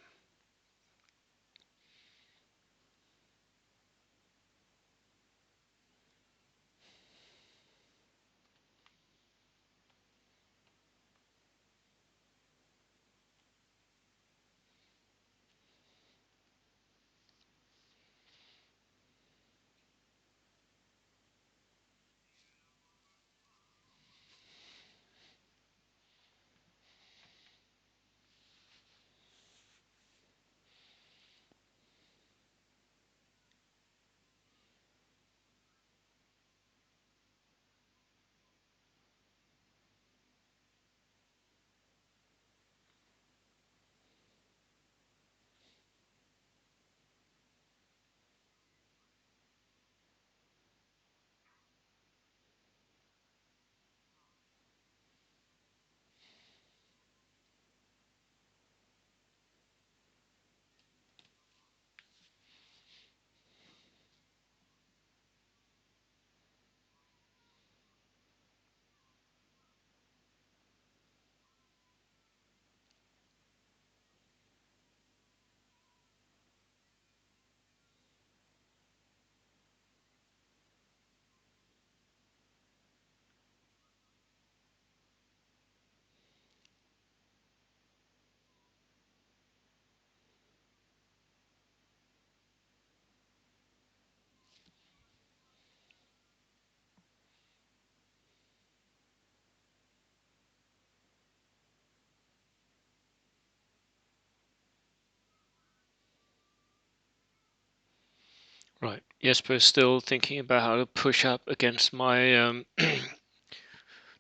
Right. Jesper's still thinking about how to push up against my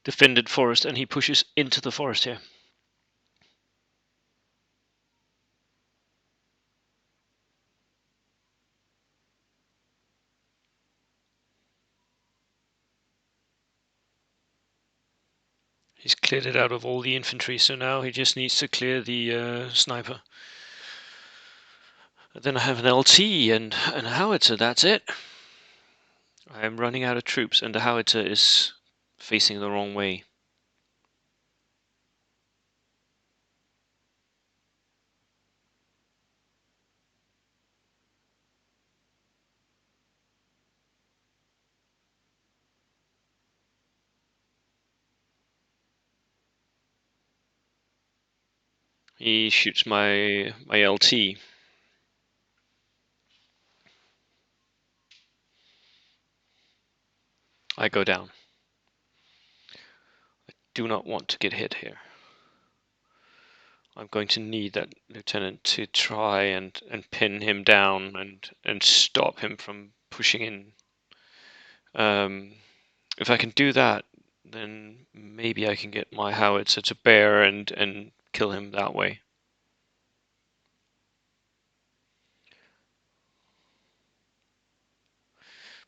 defended forest, and he pushes into the forest here. He's cleared it out of all the infantry, so now he just needs to clear the sniper. And then I have an LT and a howitzer, that's it. I am running out of troops, and the howitzer is facing the wrong way. He shoots my LT. I go down. I do not want to get hit here. I'm going to need that lieutenant to try and pin him down and stop him from pushing in. If I can do that, then maybe I can get my howitzer to bear and kill him that way.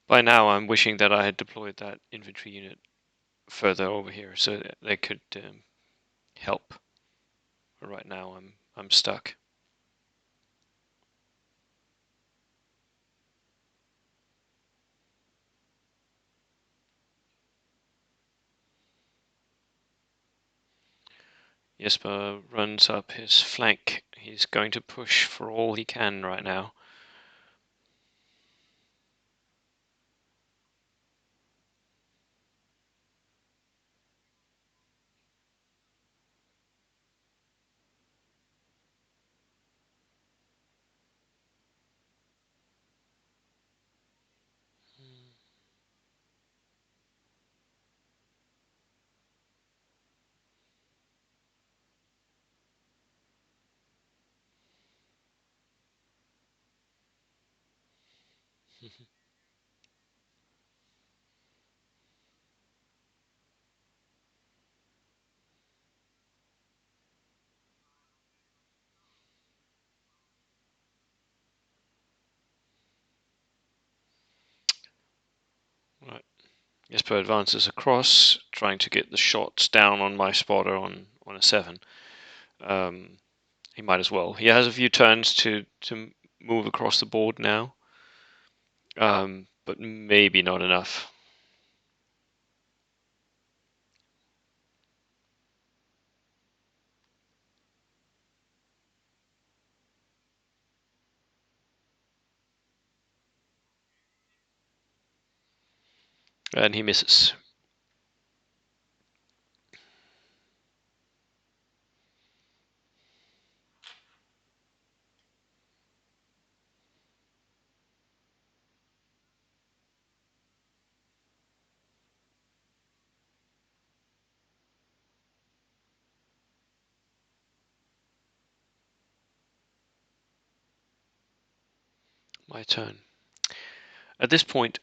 By now, I'm wishing that I had deployed that infantry unit further over here so that they could help. But right now, I'm stuck. Jesper runs up his flank. He's going to push for all he can right now. Right. Jesper advances across, trying to get the shots down on my spotter on a 7. He might as well. He has a few turns to move across the board now, but maybe not enough. And he misses. My turn. At this point,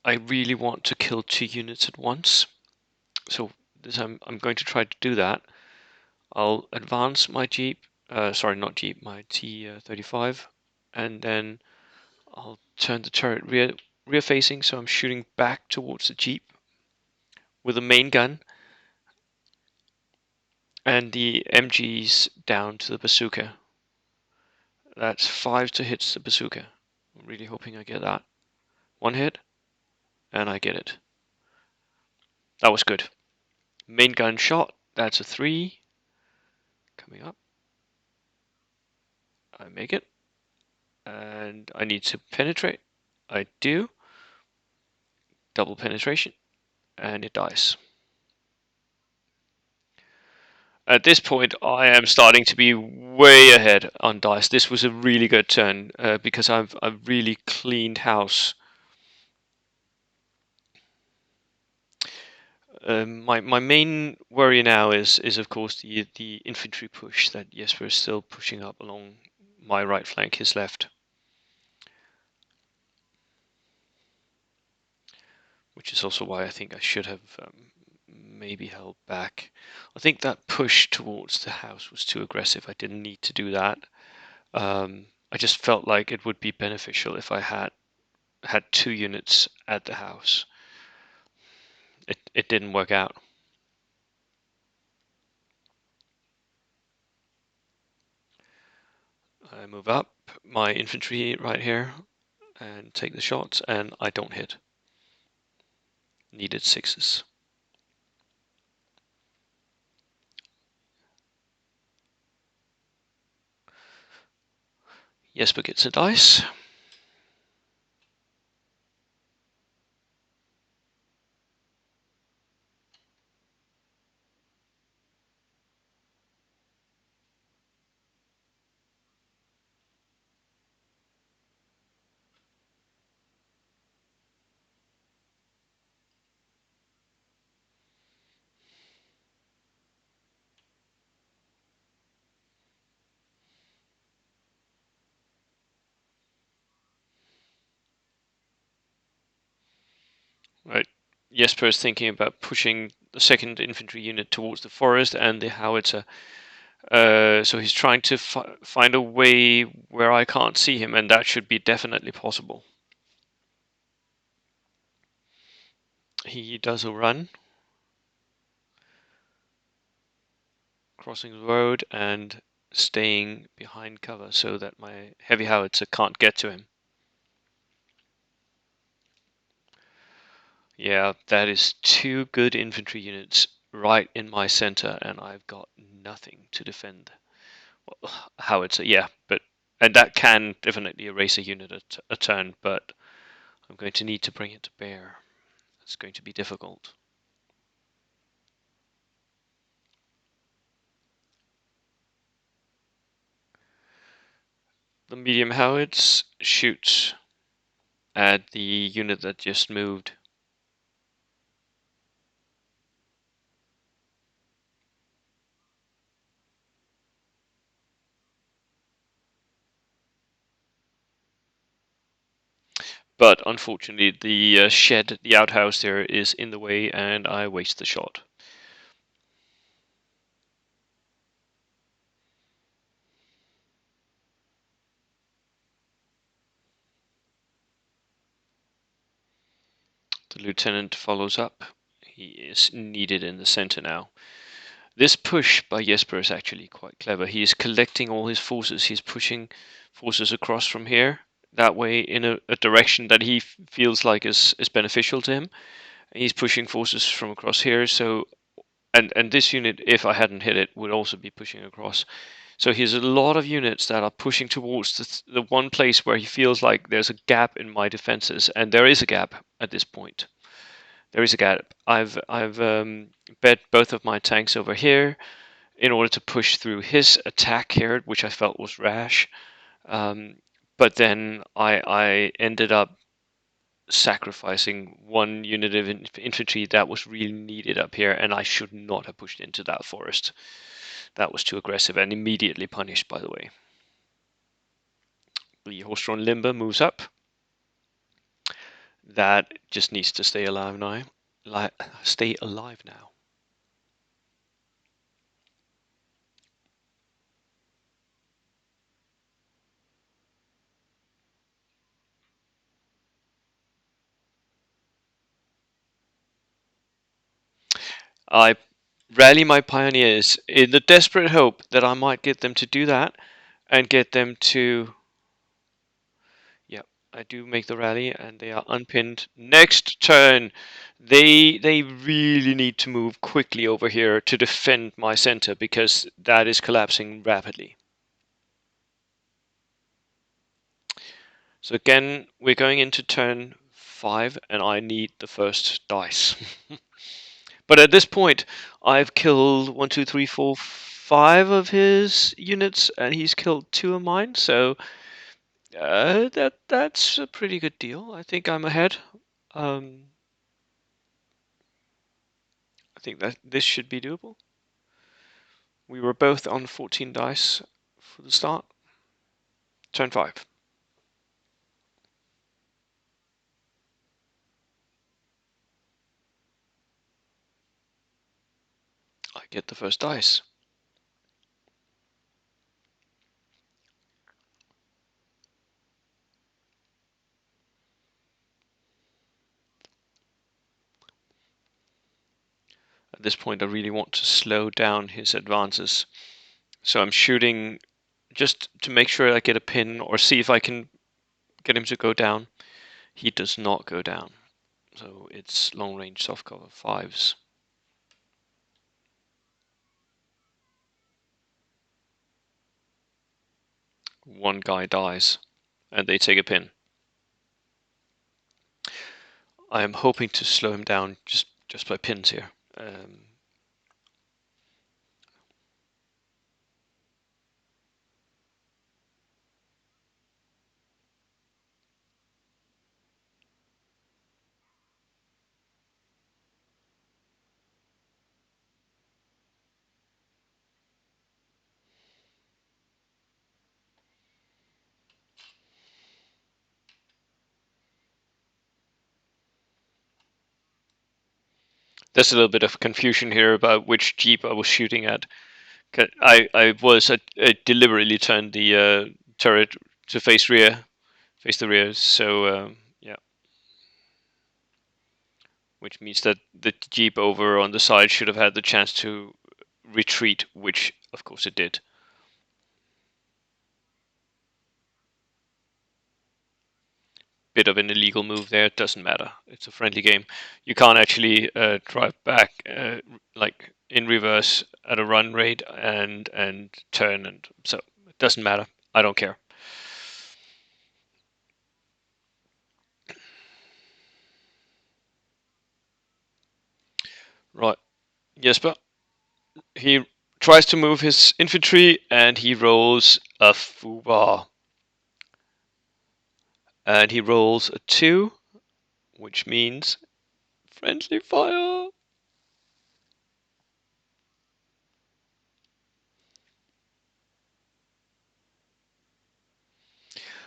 I really want to kill 2 units at once. So I'm going to try to do that. I'll advance my Jeep, sorry, not Jeep, my T-35, and then I'll turn the turret rear facing, so I'm shooting back towards the Jeep with the main gun, and the MG's down to the bazooka. That's 5 to hit the bazooka. I'm really hoping I get that. 1 hit, and I get it. That was good. Main gun shot, that's a 3. Coming up. I make it. And I need to penetrate. I do. Double penetration. And it dies. At this point, I am starting to be way ahead on dice. This was a really good turn because I've really cleaned house. My main worry now is of course the infantry push that Jesper is still pushing up along my right flank, his left. which is also why I think I should have maybe held back. I think that push towards the house was too aggressive. I didn't need to do that. I just felt like it would be beneficial if I had 2 units at the house. It didn't work out. I move up my infantry right here and take the shots, and I don't hit. Needed 6s. Jesper gets a dice. Right. Jesper is thinking about pushing the second infantry unit towards the forest and the howitzer. So he's trying to find a way where I can't see him, and that should be definitely possible. He does a run, crossing the road and staying behind cover so that my heavy howitzer can't get to him. Yeah, that is 2 good infantry units right in my center, and I've got nothing to defend. Well, howitzer, yeah, and that can definitely erase a unit a turn, but I'm going to need to bring it to bear. It's going to be difficult. The medium howitz shoots at the unit that just moved. But unfortunately, the shed, the outhouse there, is in the way, and I waste the shot. The lieutenant follows up. He is needed in the center now. This push by Jesper is actually quite clever. He is collecting all his forces. He's pushing forces across from here, that way, in a direction that he feels like is beneficial to him. And he's pushing forces from across here. So, and this unit, if I hadn't hit it, would also be pushing across. So he has a lot of units that are pushing towards the one place where he feels like there's a gap in my defenses, and there is a gap at this point. There is a gap. I've bet both of my tanks over here in order to push through his attack here, which I felt was rash. But then I ended up sacrificing 1 unit of infantry that was really needed up here, and I should not have pushed into that forest. That was too aggressive and immediately punished, by the way. The horse-drawn limber moves up. That just needs to stay alive now. Stay alive now. I rally my pioneers in the desperate hope that I might get them to do that and get them to. Yep, I do make the rally, and they are unpinned. Next turn, they really need to move quickly over here to defend my center because that is collapsing rapidly. So again, we're going into turn 5, and I need the first dice. But at this point, I've killed 1, 2, 3, 4, 5 of his units, and he's killed 2 of mine. So that's a pretty good deal. I think I'm ahead. Um, I think that this should be doable. We were both on 14 dice for the start. Turn 5. get the first dice. At this point, I really want to slow down his advances. So I'm shooting just to make sure I get a pin or see if I can get him to go down. He does not go down. So it's long range soft cover 5s. One guy dies and they take a pin. I am hoping to slow him down just by pins here. There's a little bit of confusion here about which jeep I was shooting at. I deliberately turned the turret to face the rear. So yeah, which means that the jeep over on the side should have had the chance to retreat, which of course it did. Bit of an illegal move there. It doesn't matter. It's a friendly game. You can't actually drive back like in reverse at a run rate and turn, and so it doesn't matter. I don't care. Right, Jesper. He tries to move his infantry and he rolls a foobar. And he rolls a 2, which means friendly fire.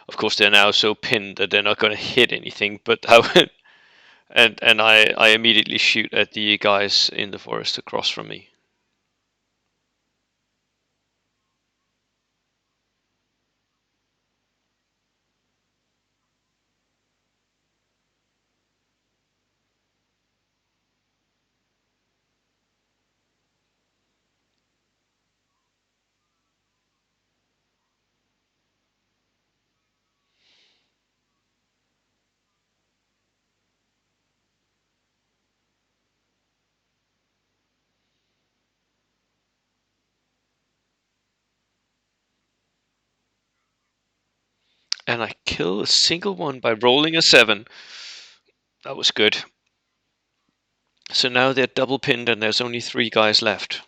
Of course, they're now so pinned that they're not going to hit anything. But how? And I immediately shoot at the guys in the forest across from me. And I kill a single one by rolling a 7. That was good. So now they're double pinned and there's only 3 guys left.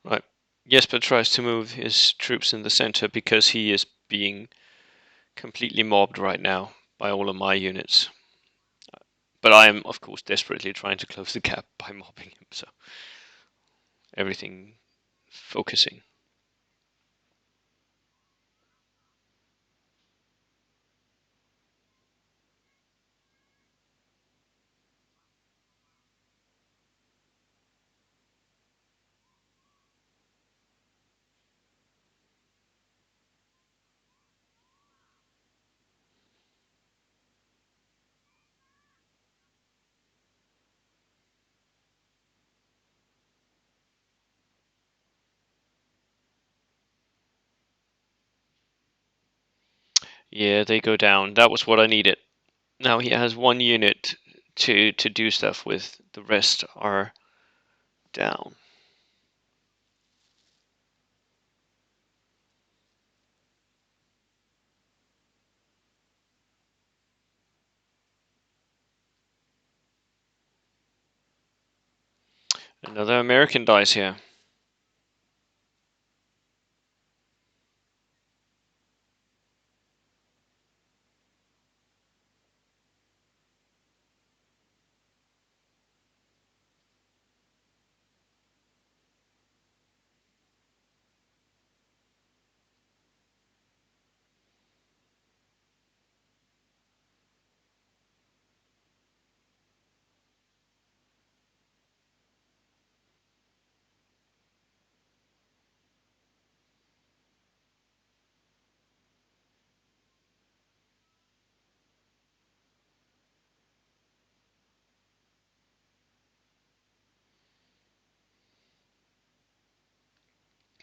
Right. Jesper tries to move his troops in the center because he is being completely mobbed right now by all of my units. But I am, of course, desperately trying to close the gap by mobbing him. So everything focusing. Yeah, they go down. That was what I needed. Now he has 1 unit to do stuff with. The rest are down. Another American dies here.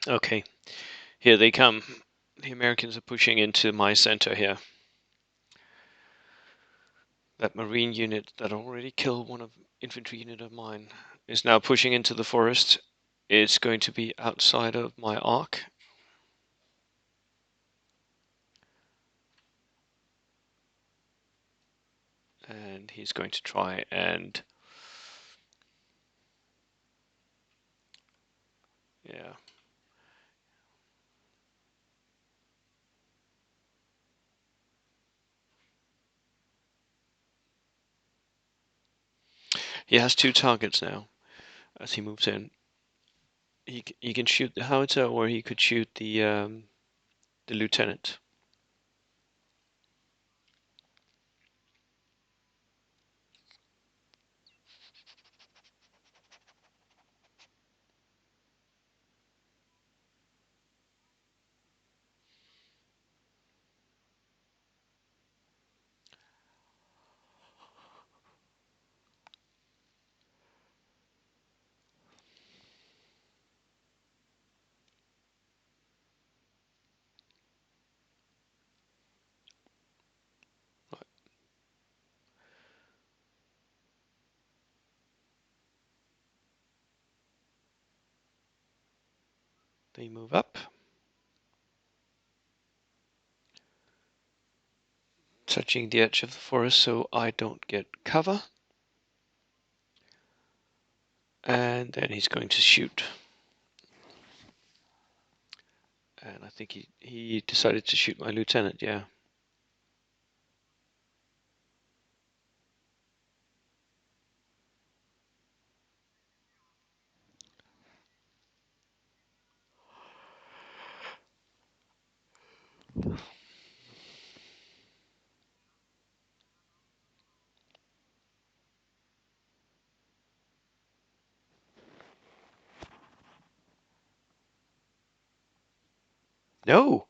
Okay, here they come. The Americans are pushing into my center here. That Marine unit that already killed one infantry unit of mine is now pushing into the forest. It's going to be outside of my arc. And he's going to try and... yeah. He has 2 targets now as he moves in. He can shoot the howitzer, or he could shoot the lieutenant. Right. They move up, touching the edge of the forest so I don't get cover. And then he's going to shoot. And I think he decided to shoot my lieutenant, yeah. No,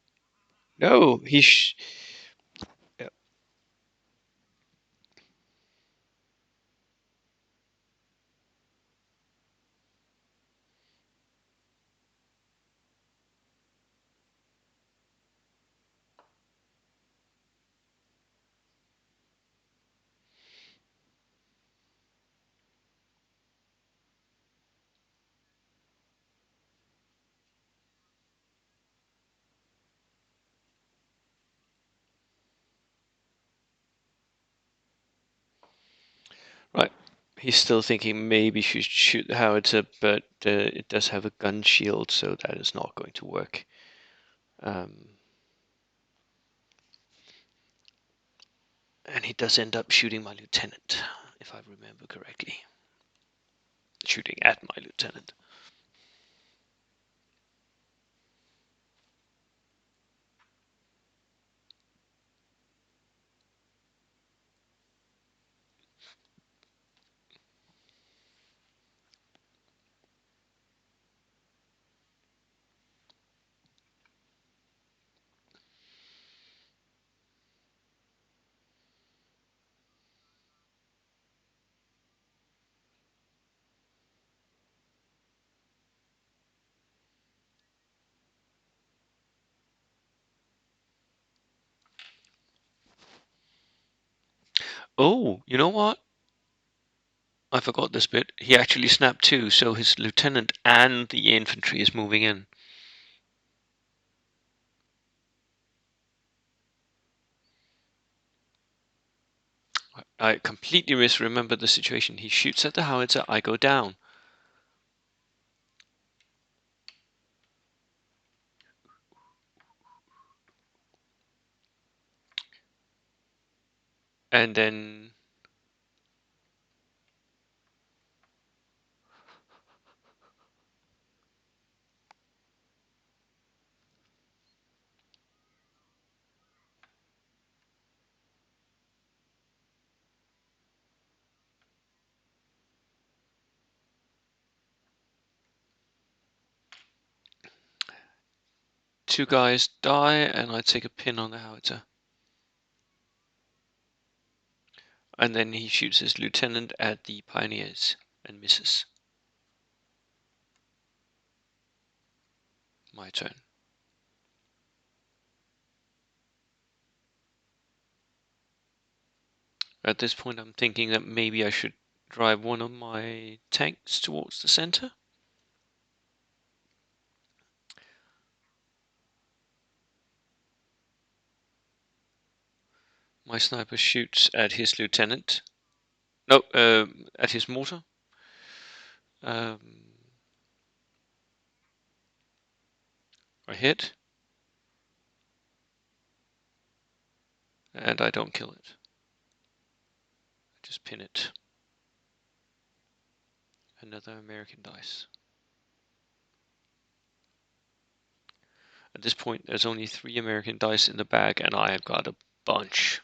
no, yeah. Right. He's still thinking maybe she should shoot the howitzer, but it does have a gun shield, so that is not going to work. And he does end up shooting my lieutenant, if I remember correctly. Shooting at my lieutenant. Oh, you know what? I forgot this bit. He actually snapped too, so his lieutenant and the infantry is moving in. I completely misremembered the situation. He shoots at the howitzer, I go down. And then two guys die, and I take a pin on the howitzer. And then he shoots his lieutenant at the pioneers and misses. My turn. At this point, I'm thinking that maybe I should drive one of my tanks towards the center. My sniper shoots at his lieutenant. No, at his mortar. I hit, and I don't kill it. I just pin it. Another American dice. At this point, there's only 3 American dice in the bag, and I have got a bunch.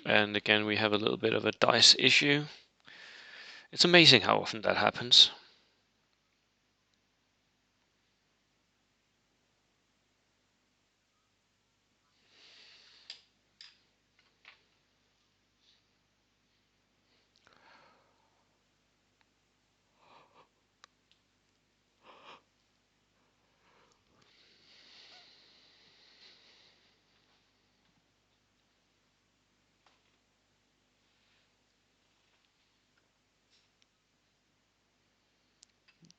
And again, we have a little bit of a dice issue. It's amazing how often that happens.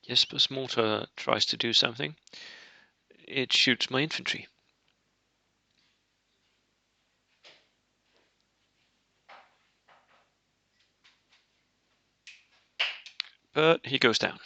Jesper's mortar tries to do something. It shoots my infantry. But he goes down.